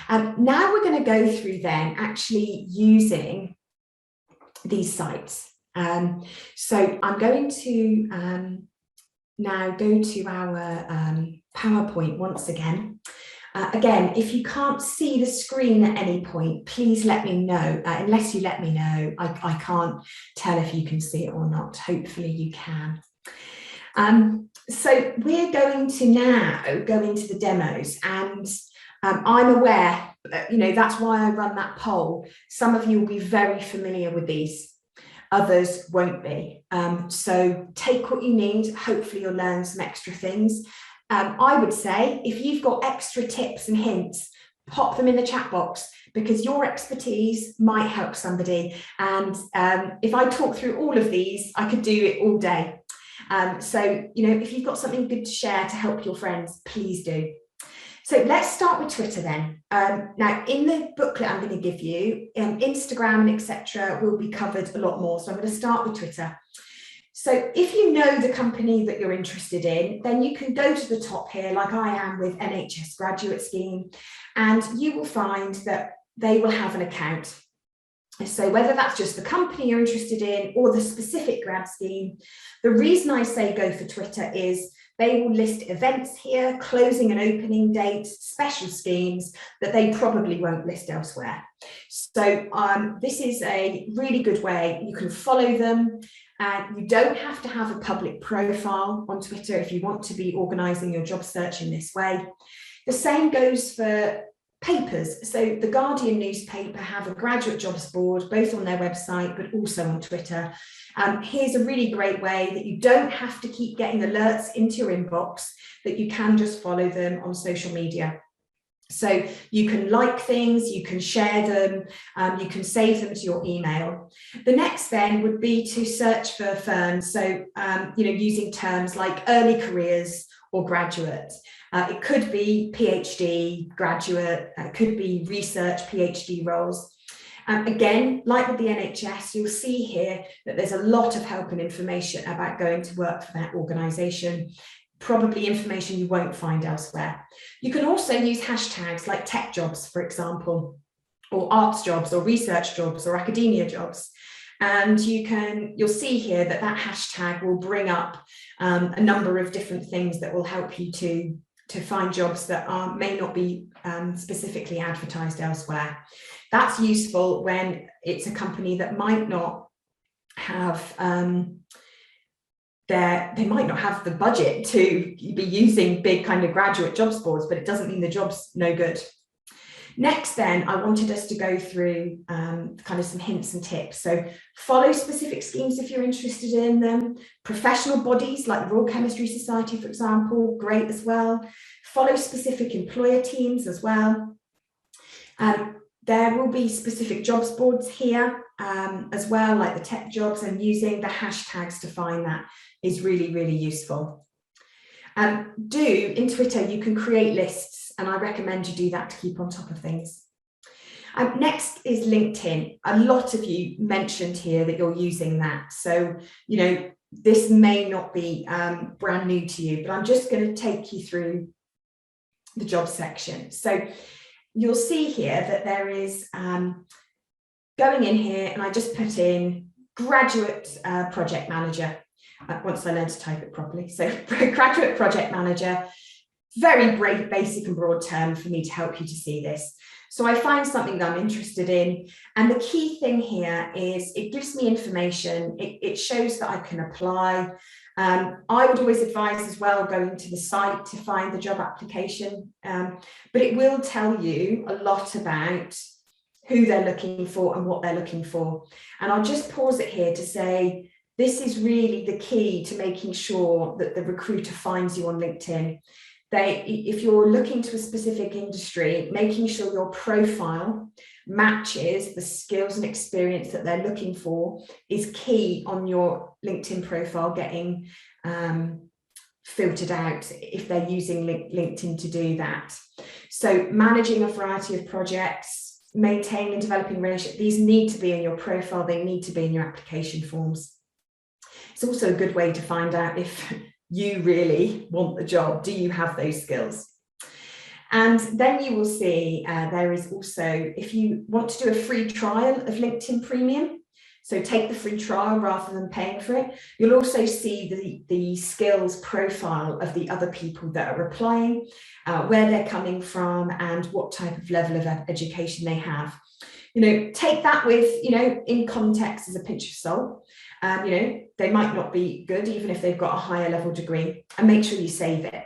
S1: Now we're going to go through then actually using these sites. So I'm going to now go to our PowerPoint once again. Again, if you can't see the screen at any point, please let me know. Unless you let me know, I can't tell if you can see it or not. Hopefully you can. So we're going to now go into the demos, and I'm aware, that's why I run that poll. Some of you will be very familiar with these, others won't be. So take what you need. Hopefully you'll learn some extra things. I would say if you've got extra tips and hints, pop them in the chat box, because your expertise might help somebody. And if I talk through all of these, I could do it all day. So, if you've got something good to share to help your friends, please do. So let's start with Twitter then. Now, in the booklet I'm going to give you, Instagram and etc. will be covered a lot more. So I'm going to start with Twitter. So if you know the company that you're interested in, then you can go to the top here, like I am with NHS Graduate Scheme, and you will find that they will have an account. So whether that's just the company you're interested in or the specific grad scheme, the reason I say go for Twitter is they will list events here, closing and opening dates, special schemes that they probably won't list elsewhere. So this is a really good way. You can follow them, and you don't have to have a public profile on Twitter if you want to be organising your job search in this way. The same goes for papers. So the Guardian newspaper have a graduate jobs board, both on their website, but also on Twitter. Here's a really great way that you don't have to keep getting alerts into your inbox, that you can just follow them on social media. So you can like things, you can share them, you can save them to your email. The next then would be to search for firms. So, using terms like early careers or graduate. It could be PhD, graduate, it could be research, PhD roles. Again, like with the NHS, you'll see here that there's a lot of help and information about going to work for that organisation. Probably information you won't find elsewhere. You can also use hashtags like tech jobs, for example, or arts jobs, or research jobs, or academia jobs. And you'll see here that hashtag will bring up a number of different things that will help you to find jobs that may not be specifically advertised elsewhere. That's useful when it's a company that might not have they might not have the budget to be using big kind of graduate jobs boards, but it doesn't mean the job's no good. Next then, I wanted us to go through kind of some hints and tips. So follow specific schemes if you're interested in them. Professional bodies like the Royal Chemistry Society, for example, great as well. Follow specific employer teams as well. There will be specific jobs boards here as well, like the tech jobs, and using the hashtags to find that is really, really useful. In Twitter, you can create lists, and I recommend you do that to keep on top of things. Next is LinkedIn. A lot of you mentioned here that you're using that. So, this may not be brand new to you, but I'm just going to take you through the job section. So you'll see here that there is going in here, and I just put in graduate project manager once I learned to type it properly. So graduate project manager, very basic and broad term for me to help you to see this. So I find something that I'm interested in. And the key thing here is it gives me information. It shows that I can apply. I would always advise as well going to the site to find the job application, but it will tell you a lot about who they're looking for and what they're looking for. And I'll just pause it here to say, this is really the key to making sure that the recruiter finds you on LinkedIn. If you're looking to a specific industry, making sure your profile matches the skills and experience that they're looking for is key on your LinkedIn profile getting filtered out if they're using LinkedIn to do that. So managing a variety of projects, maintaining and developing relationships, these need to be in your profile, they need to be in your application forms. It's also a good way to find out if you really want the job. Do you have those skills? And then you will see there is also, if you want to do a free trial of LinkedIn Premium, so take the free trial rather than paying for it, you'll also see the skills profile of the other people that are applying, where they're coming from and what type of level of education they have. You know, take that with, you know, in context as a pinch of salt. You know, they might not be good even if they've got a higher level degree, and make sure you save it.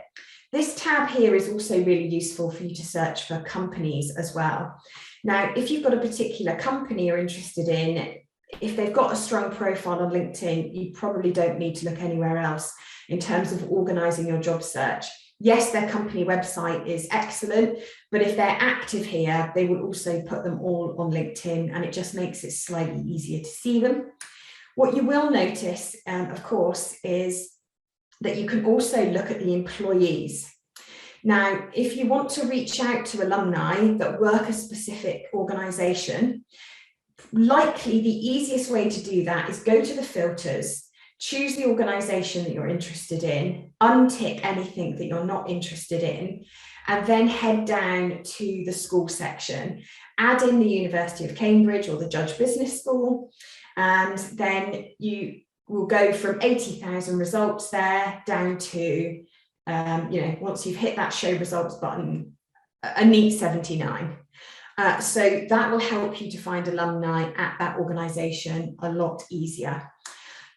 S1: This tab here is also really useful for you to search for companies as well. Now, if you've got a particular company you're interested in, if they've got a strong profile on LinkedIn, you probably don't need to look anywhere else in terms of organizing your job search. Yes, their company website is excellent, but if they're active here, they will also put them all on LinkedIn, and it just makes it slightly easier to see them. What you will notice, of course, is that you can also look at the employees. Now, if you want to reach out to alumni that work a specific organisation, likely the easiest way to do that is go to the filters, choose the organisation that you're interested in, untick anything that you're not interested in, and then head down to the school section, add in the University of Cambridge or the Judge Business School, and then you will go from 80,000 results there down to, you know, once you've hit that show results button, a neat 79. So that will help you to find alumni at that organisation a lot easier.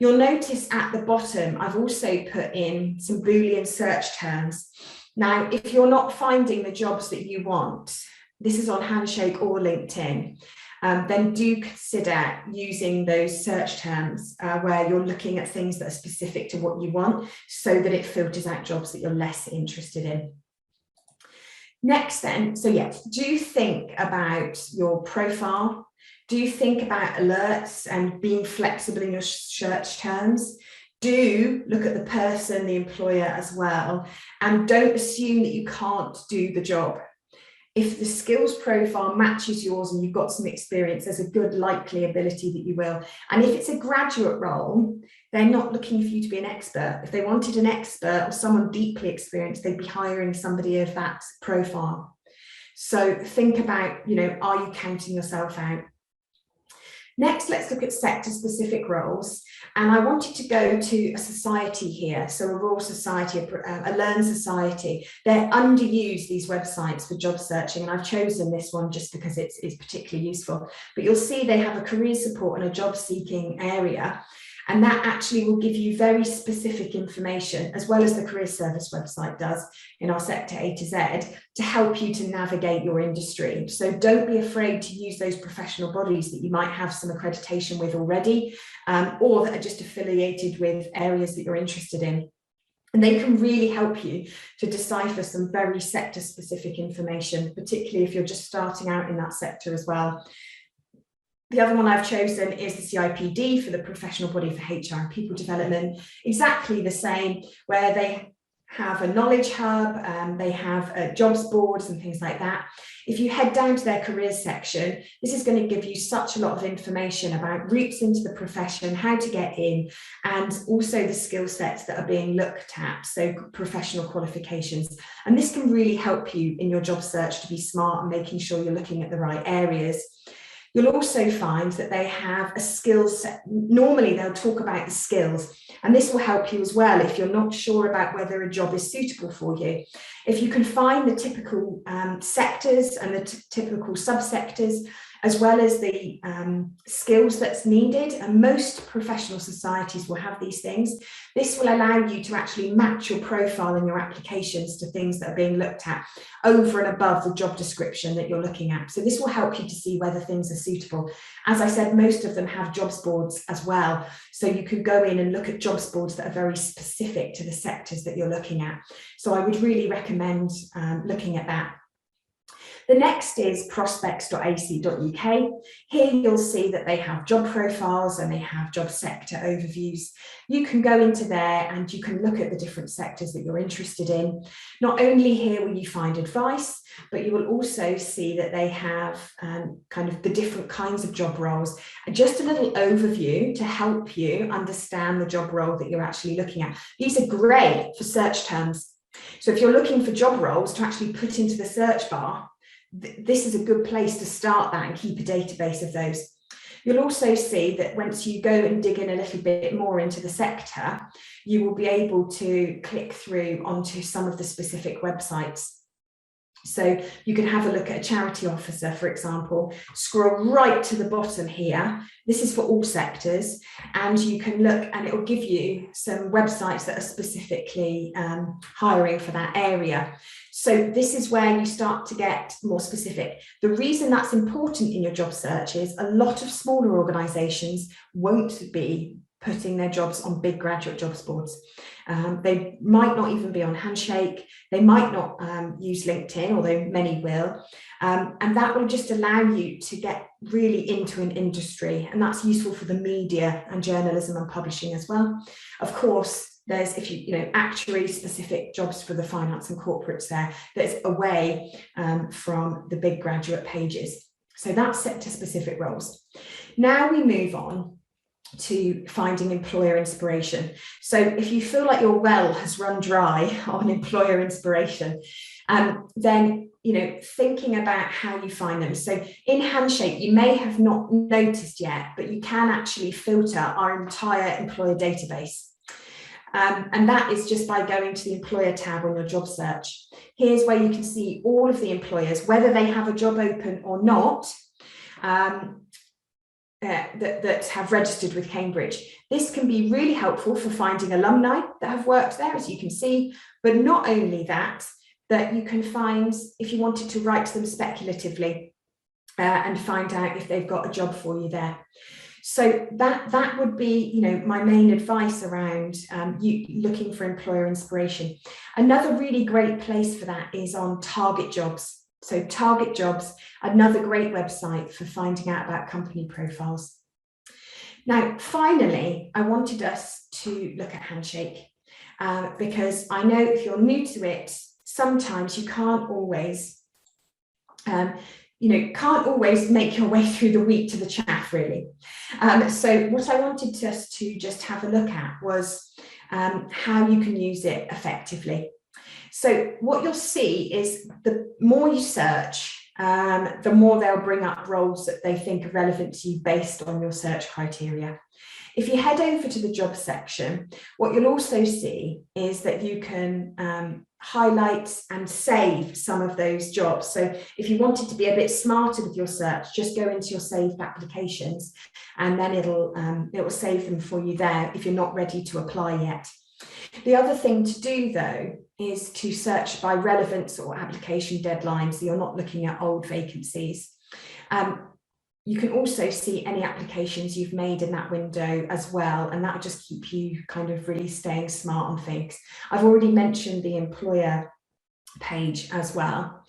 S1: You'll notice at the bottom, I've also put in some Boolean search terms. Now, if you're not finding the jobs that you want, this is on Handshake or LinkedIn, then do consider using those search terms where you're looking at things that are specific to what you want, so that it filters out jobs that you're less interested in. Next then, so yes, do think about your profile. Do think about alerts and being flexible in your search terms. Do look at the person, the employer as well, and don't assume that you can't do the job. If the skills profile matches yours and you've got some experience, there's a good likely ability that you will. And if it's a graduate role, they're not looking for you to be an expert. If they wanted an expert or someone deeply experienced, they'd be hiring somebody of that profile. So think about, you know, are you counting yourself out? Next, let's look at sector-specific roles. And I wanted to go to a society here, so a Royal Society, a Learn Society. They're underused, these websites, for job searching, and I've chosen this one just because it's particularly useful. But you'll see they have a career support and a job-seeking area, and that actually will give you very specific information, as well as the career service website does in our sector A to Z, to help you to navigate your industry. So don't be afraid to use those professional bodies that you might have some accreditation with already, or that are just affiliated with areas that you're interested in. And they can really help you to decipher some very sector specific information, particularly if you're just starting out in that sector as well. The other one I've chosen is the CIPD, for the professional body for HR and people development. Exactly the same, where they have a knowledge hub, they have jobs boards and things like that. If you head down to their careers section, this is going to give you such a lot of information about routes into the profession, how to get in, and also the skill sets that are being looked at, so professional qualifications. And this can really help you in your job search to be smart and making sure you're looking at the right areas. You'll also find that they have a skill set. Normally they'll talk about the skills, and this will help you as well if you're not sure about whether a job is suitable for you. If you can find the typical sectors and the typical subsectors, as well as the skills that's needed, and most professional societies will have these things, this will allow you to actually match your profile and your applications to things that are being looked at over and above the job description that you're looking at. So this will help you to see whether things are suitable. As I said, most of them have jobs boards as well. So you can go in and look at jobs boards that are very specific to the sectors that you're looking at. So I would really recommend looking at that. The next is prospects.ac.uk. Here you'll see that they have job profiles and they have job sector overviews. You can go into there and you can look at the different sectors that you're interested in. Not only here will you find advice, but you will also see that they have kind of the different kinds of job roles, and just a little overview to help you understand the job role that you're actually looking at. These are great for search terms. So if you're looking for job roles to actually put into the search bar, this is a good place to start that and keep a database of those. You'll also see that once you go and dig in a little bit more into the sector, you will be able to click through onto some of the specific websites. So you can have a look at a charity officer, for example, scroll right to the bottom here. This is for all sectors, and you can look and it will give you some websites that are specifically hiring for that area. So this is where you start to get more specific. The reason that's important in your job search is a lot of smaller organisations won't be putting their jobs on big graduate jobs boards. They might not even be on Handshake. They might not use LinkedIn, although many will. And that will just allow you to get really into an industry. And that's useful for the media and journalism and publishing as well. Of course, there's, if you actuary specific jobs for the finance and corporates that's away from the big graduate pages. So that's sector specific roles. Now we move on to finding employer inspiration. So if you feel like your well has run dry on employer inspiration, then thinking about how you find them. So in Handshake, you may have not noticed yet, but you can actually filter our entire employer database. And that is just by going to the employer tab on your job search. Here's where you can see all of the employers, whether they have a job open or not, that have registered with Cambridge. This can be really helpful for finding alumni that have worked there, as you can see, but not only that you can find, if you wanted to write to them speculatively and find out if they've got a job for you there. So that would be, my main advice around you looking for employer inspiration. Another really great place for that is on Target Jobs. So Target Jobs, another great website for finding out about company profiles. Now, finally, I wanted us to look at Handshake because I know if you're new to it, sometimes you can't always make your way through the wheat to the chaff, really. So what I wanted us to just have a look at was how you can use it effectively. So what you'll see is the more you search, the more they'll bring up roles that they think are relevant to you based on your search criteria. If you head over to the job section, what you'll also see is that you can highlight and save some of those jobs. So if you wanted to be a bit smarter with your search, just go into your saved applications and then it will save them for you there if you're not ready to apply yet. The other thing to do, though, is to search by relevance or application deadlines, so you're not looking at old vacancies. You can also see any applications you've made in that window as well, and that will just keep you kind of really staying smart on things. I've already mentioned the employer page as well.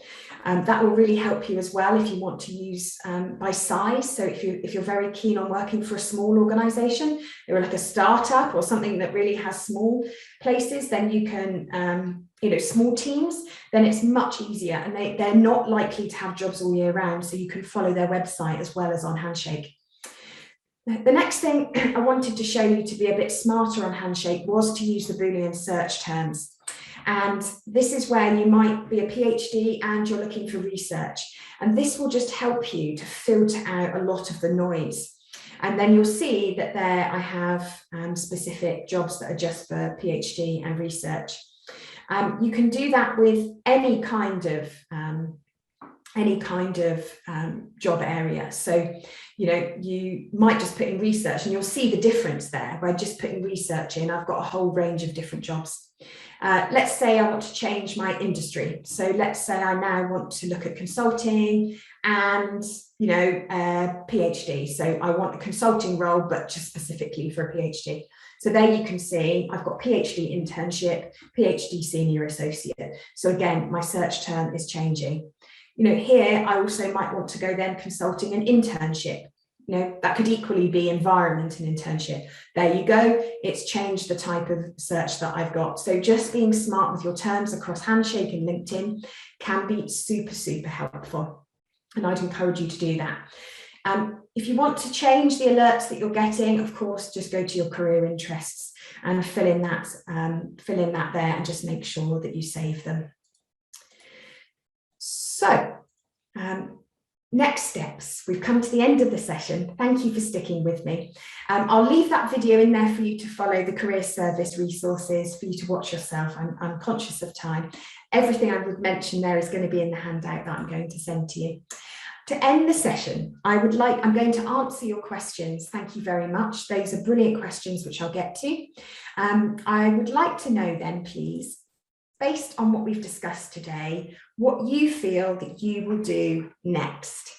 S1: That will really help you as well if you want to use by size. So if you're very keen on working for a small organisation, or like a startup or something that really has small places, then you can, small teams, then it's much easier, and they're not likely to have jobs all year round. So you can follow their website as well as on Handshake. The next thing I wanted to show you to be a bit smarter on Handshake was to use the Boolean search terms. And this is where you might be a PhD and you're looking for research. And this will just help you to filter out a lot of the noise. And then you'll see that there I have specific jobs that are just for PhD and research. You can do that with any kind of job area. So, you might just put in research and you'll see the difference there. By just putting research in, I've got a whole range of different jobs. Let's say I want to change my industry. So let's say I now want to look at consulting and, PhD. So I want a consulting role, but just specifically for a PhD. So there you can see I've got PhD internship, PhD senior associate. So again, my search term is changing. Here I also might want to go then consulting and internship. That could equally be environment and internship. There you go. It's changed the type of search that I've got. So just being smart with your terms across Handshake and LinkedIn can be super, super helpful. And I'd encourage you to do that. If you want to change the alerts that you're getting, of course, just go to your career interests and fill in that there, and just make sure that you save them. So, next steps. We've come to the end of the session. Thank you for sticking with me. I'll leave that video in there for you to follow the career service resources, for you to watch yourself. I'm conscious of time. Everything I would mention there is going to be in the handout that I'm going to send to you. To end the session, I'm going to answer your questions. Thank you very much. Those are brilliant questions, which I'll get to. I would like to know then, please, based on what we've discussed today, what you feel that you will do next.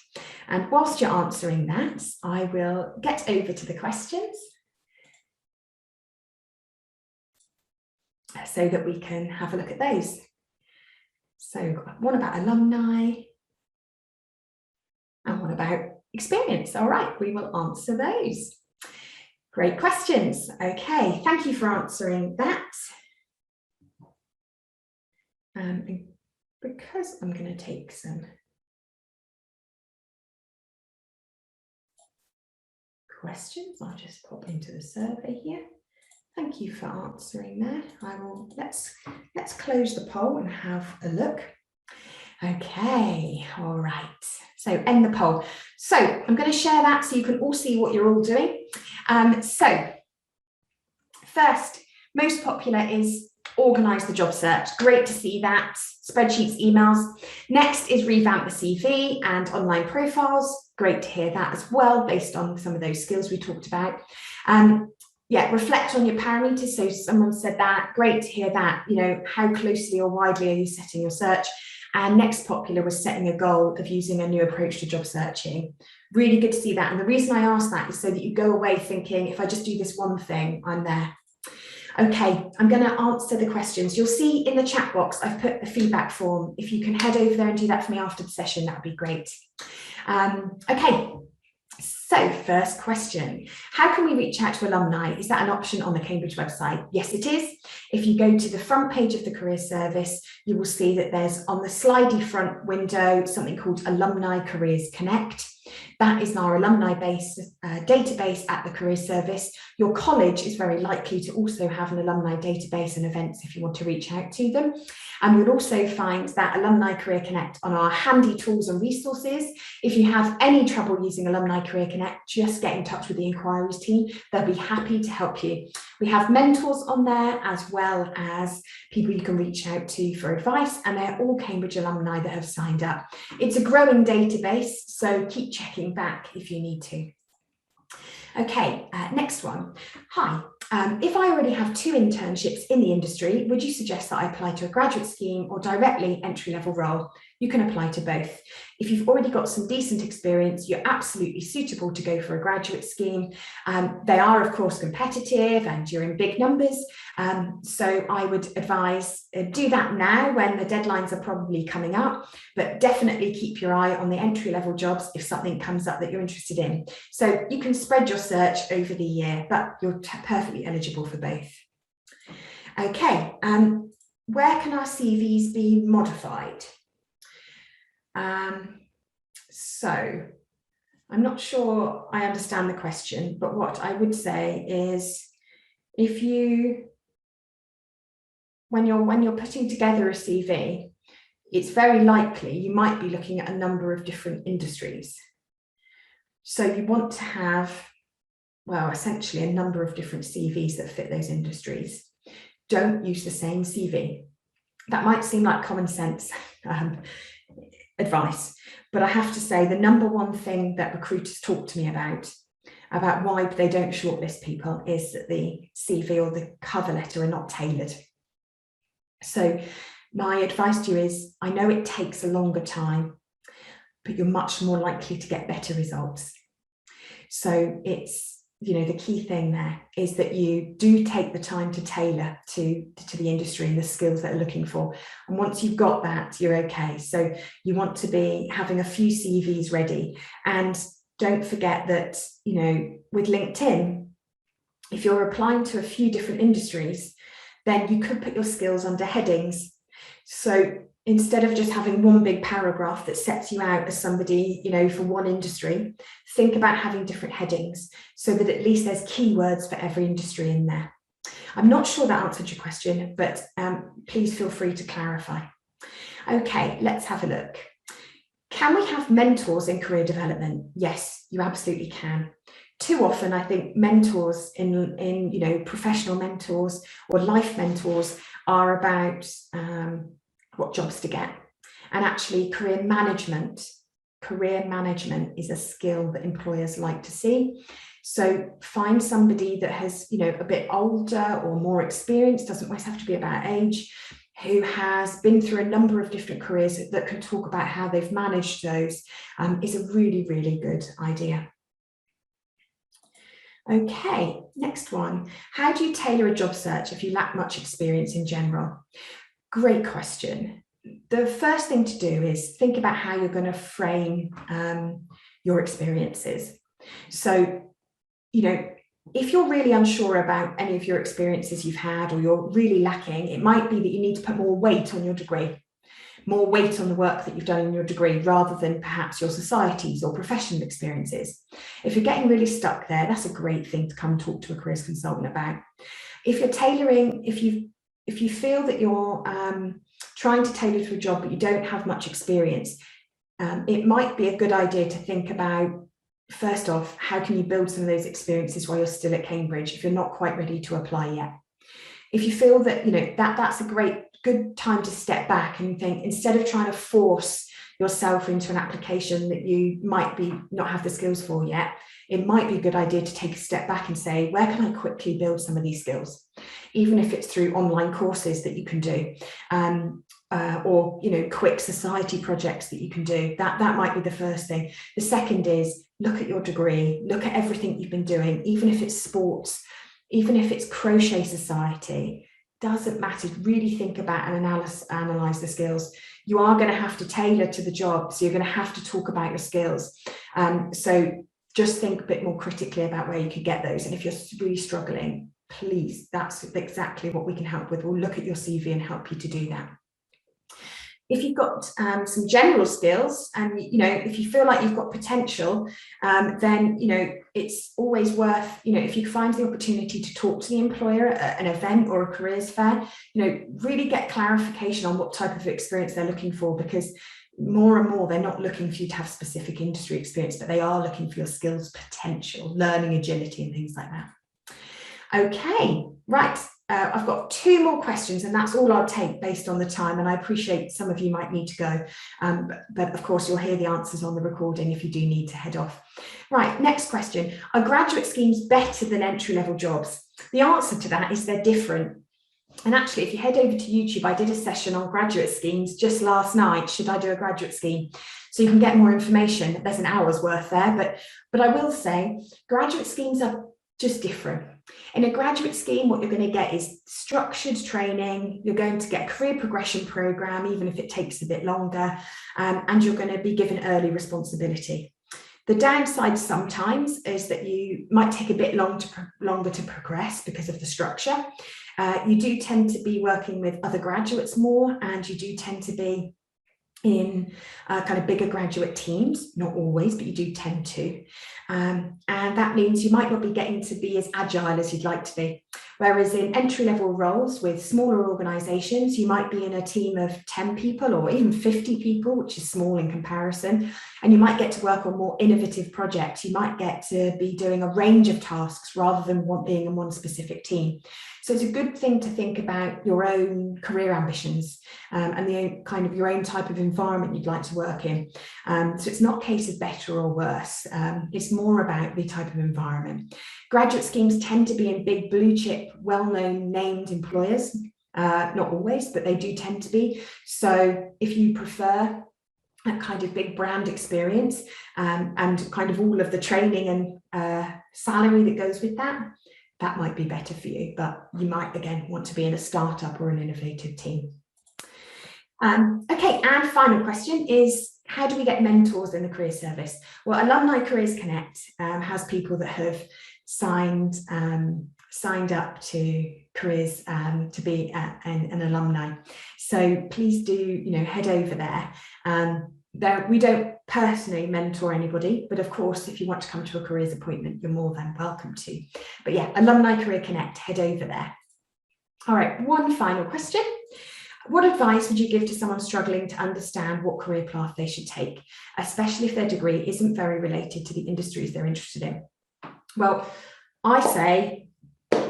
S1: And whilst you're answering that, I will get over to the questions so that we can have a look at those. So one about alumni and one about experience. All right, we will answer those. Great questions. Okay, thank you for answering that. Because I'm going to take some questions, I'll just pop into the survey here. Thank you for answering there. Let's close the poll and have a look. Okay, all right. So end the poll. So I'm going to share that so you can all see what you're all doing. So first, most popular is organise the job search. Great to see that. Spreadsheets, emails. Next is revamp the CV and online profiles. Great to hear that as well, based on some of those skills we talked about. Reflect on your parameters. So someone said that. Great to hear that. How closely or widely are you setting your search? And next popular was setting a goal of using a new approach to job searching. Really good to see that. And the reason I ask that is so that you go away thinking, if I just do this one thing, I'm there. Okay, I'm going to answer the questions. You'll see in the chat box, I've put the feedback form. If you can head over there and do that for me after the session, that would be great. Okay, so first question. How can we reach out to alumni? Is that an option on the Cambridge website? Yes, it is. If you go to the front page of the career service, you will see that there's on the slidey front window something called Alumni Careers Connect. That is our alumni-based database at the career service. Your college is very likely to also have an alumni database and events if you want to reach out to them. And you'll also find that Alumni Career Connect on our handy tools and resources. If you have any trouble using Alumni Career Connect, just get in touch with the inquiries team. They'll be happy to help you. We have mentors on there as well as people you can reach out to for advice, and they're all Cambridge alumni that have signed up. It's a growing database, so keep checking back if you need to. Okay, next one. Hi, if I already have 2 internships in the industry, would you suggest that I apply to a graduate scheme or directly entry-level role? You can apply to both. If you've already got some decent experience, you're absolutely suitable to go for a graduate scheme. They are, of course, competitive and you're in big numbers. So I would advise do that now when the deadlines are probably coming up, but definitely keep your eye on the entry-level jobs if something comes up that you're interested in. So you can spread your search over the year, but you're perfectly eligible for both. Okay, where can our CVs be modified? So I'm not sure I understand the question, but what I would say is if when you're putting together a CV, it's very likely you might be looking at a number of different industries. So you want to have, well, essentially a number of different CVs that fit those industries. Don't use the same CV. That might seem like common sense advice, but I have to say the number one thing that recruiters talk to me about why they don't shortlist people is that the CV or the cover letter are not tailored. So my advice to you is, I know it takes a longer time, but you're much more likely to get better results. So it's, the key thing there is that you do take the time to tailor to the industry and the skills that are looking for. And once you've got that, you're okay. So you want to be having a few CVs ready. And don't forget that, with LinkedIn, if you're applying to a few different industries, then you could put your skills under headings. So instead of just having one big paragraph that sets you out as somebody, for one industry, think about having different headings so that at least there's keywords for every industry in there. I'm not sure that answered your question, but please feel free to clarify. Okay, let's have a look. Can we have mentors in career development? Yes, you absolutely can. Too often, I think mentors in professional mentors or life mentors are about what jobs to get. And actually career management is a skill that employers like to see. So find somebody that has, a bit older or more experienced, doesn't always have to be about age, who has been through a number of different careers that can talk about how they've managed those, is a really, really good idea. Okay, next one. How do you tailor a job search if you lack much experience in general? Great question. The first thing to do is think about how you're going to frame your experiences. So, if you're really unsure about any of your experiences you've had, or you're really lacking, it might be that you need to put more weight on your degree, more weight on the work that you've done in your degree, rather than perhaps your societies or professional experiences. If you're getting really stuck there, that's a great thing to come talk to a careers consultant about. If you're tailoring, if you feel that you're trying to tailor to a job but you don't have much experience, it might be a good idea to think about, first off, how can you build some of those experiences while you're still at Cambridge if you're not quite ready to apply yet. If you feel that, that's a good time to step back and think, instead of trying to force yourself into an application that you might not have the skills for yet, it might be a good idea to take a step back and say, where can I quickly build some of these skills? Even if it's through online courses that you can do, or quick society projects that you can do. That might be the first thing. The second is look at your degree, look at everything you've been doing, even if it's sports, even if it's crochet society, doesn't matter. Really think about and analyze the skills. You are going to have to tailor to the job, so you're going to have to talk about your skills. So just think a bit more critically about where you could get those. And if you're really struggling, please, that's exactly what we can help with. We'll look at your CV and help you to do that. If you've got some general skills and, if you feel like you've got potential, then, it's always worth, if you find the opportunity to talk to the employer at an event or a careers fair, really get clarification on what type of experience they're looking for, because more and more, they're not looking for you to have specific industry experience, but they are looking for your skills potential, learning agility and things like that. Okay, right. I've got 2 more questions, and that's all I'll take based on the time, and I appreciate some of you might need to go, but of course you'll hear the answers on the recording if you do need to head off. Right, next question. Are graduate schemes better than entry-level jobs? The answer to that is they're different. And actually, if you head over to YouTube, I did a session on graduate schemes just last night. Should I do a graduate scheme? so you can get more information. There's an hour's worth there, but I will say graduate schemes are just different. In a graduate scheme, what you're going to get is structured training. You're going to get a career progression program, even if it takes a bit longer, and you're going to be given early responsibility. The downside sometimes is that you might take a bit longer to progress because of the structure. You do tend to be working with other graduates more, and you do tend to be in kind of bigger graduate teams, not always, but you do tend to. And that means you might not be getting to be as agile as you'd like to be. Whereas in entry-level roles with smaller organisations, you might be in a team of 10 people or even 50 people, which is small in comparison, and you might get to work on more innovative projects. You might get to be doing a range of tasks rather than being in one specific team. So it's a good thing to think about your own career ambitions and the kind of your own type of environment you'd like to work in. So it's not a case of better or worse. It's more about the type of environment. Graduate schemes tend to be in big blue chip, well-known named employers. Not always, but they do tend to be. So if you prefer that kind of big brand experience and kind of all of the training and salary that goes with that, that might be better for you, but you might, again, want to be in a startup or an innovative team. Okay, and final question is, how do we get mentors in the career service? Well, Alumni Careers Connect has people that have signed up to careers to be an alumni. So please do, head over there. We don't personally mentor anybody, but of course, if you want to come to a careers appointment, you're more than welcome to. But yeah, Alumni Career Connect, head over there. All right, one final question. What advice would you give to someone struggling to understand what career path they should take, especially if their degree isn't very related to the industries they're interested in? Well, I say,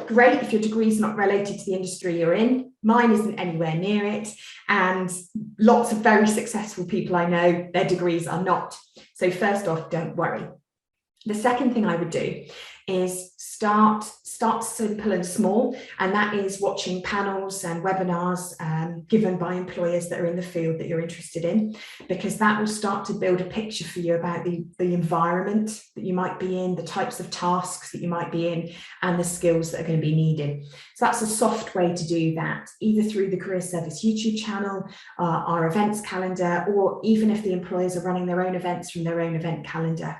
S1: great if your degree is not related to the industry you're in. Mine isn't anywhere near it. And lots of very successful people I know, their degrees are not. So first off, don't worry. The second thing I would do is start simple and small, and that is watching panels and webinars given by employers that are in the field that you're interested in, because that will start to build a picture for you about the environment that you might be in, the types of tasks that you might be in, and the skills that are going to be needed. So that's a soft way to do that, either through the Career Service YouTube channel, our events calendar, or even if the employers are running their own events from their own event calendar.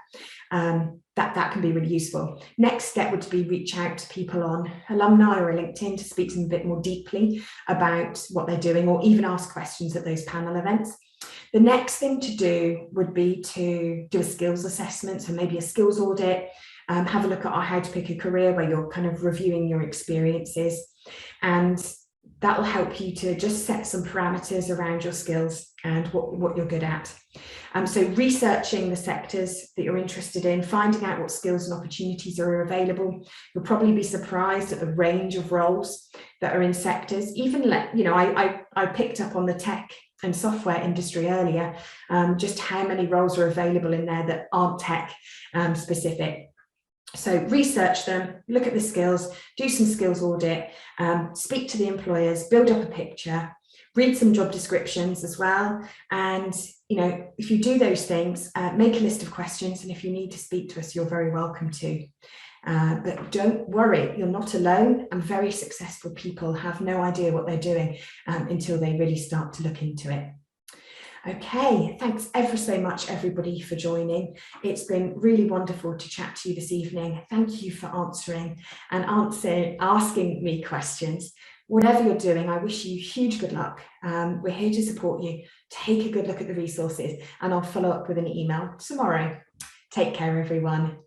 S1: That can be really useful. Next step would be reach out to people on Alumni or LinkedIn to speak to them a bit more deeply about what they're doing, or even ask questions at those panel events. The next thing to do would be to do a skills assessment, so maybe a skills audit, have a look at our How to Pick a Career, where you're kind of reviewing your experiences, and that will help you to just set some parameters around your skills and what you're good at. So researching the sectors that you're interested in, finding out what skills and opportunities are available. You'll probably be surprised at the range of roles that are in sectors. Even, I picked up on the tech and software industry earlier, just how many roles are available in there that aren't tech specific. So research them, look at the skills, do some skills audit, speak to the employers, build up a picture, read some job descriptions as well. And, if you do those things, make a list of questions. And if you need to speak to us, you're very welcome to. But don't worry, you're not alone. And very successful people have no idea what they're doing until they really start to look into it. Okay, thanks ever so much, everybody, for joining. It's been really wonderful to chat to you this evening. Thank you for answering and asking me questions. Whatever you're doing, I wish you huge good luck. We're here to support you. Take a good look at the resources, and I'll follow up with an email tomorrow. Take care, everyone.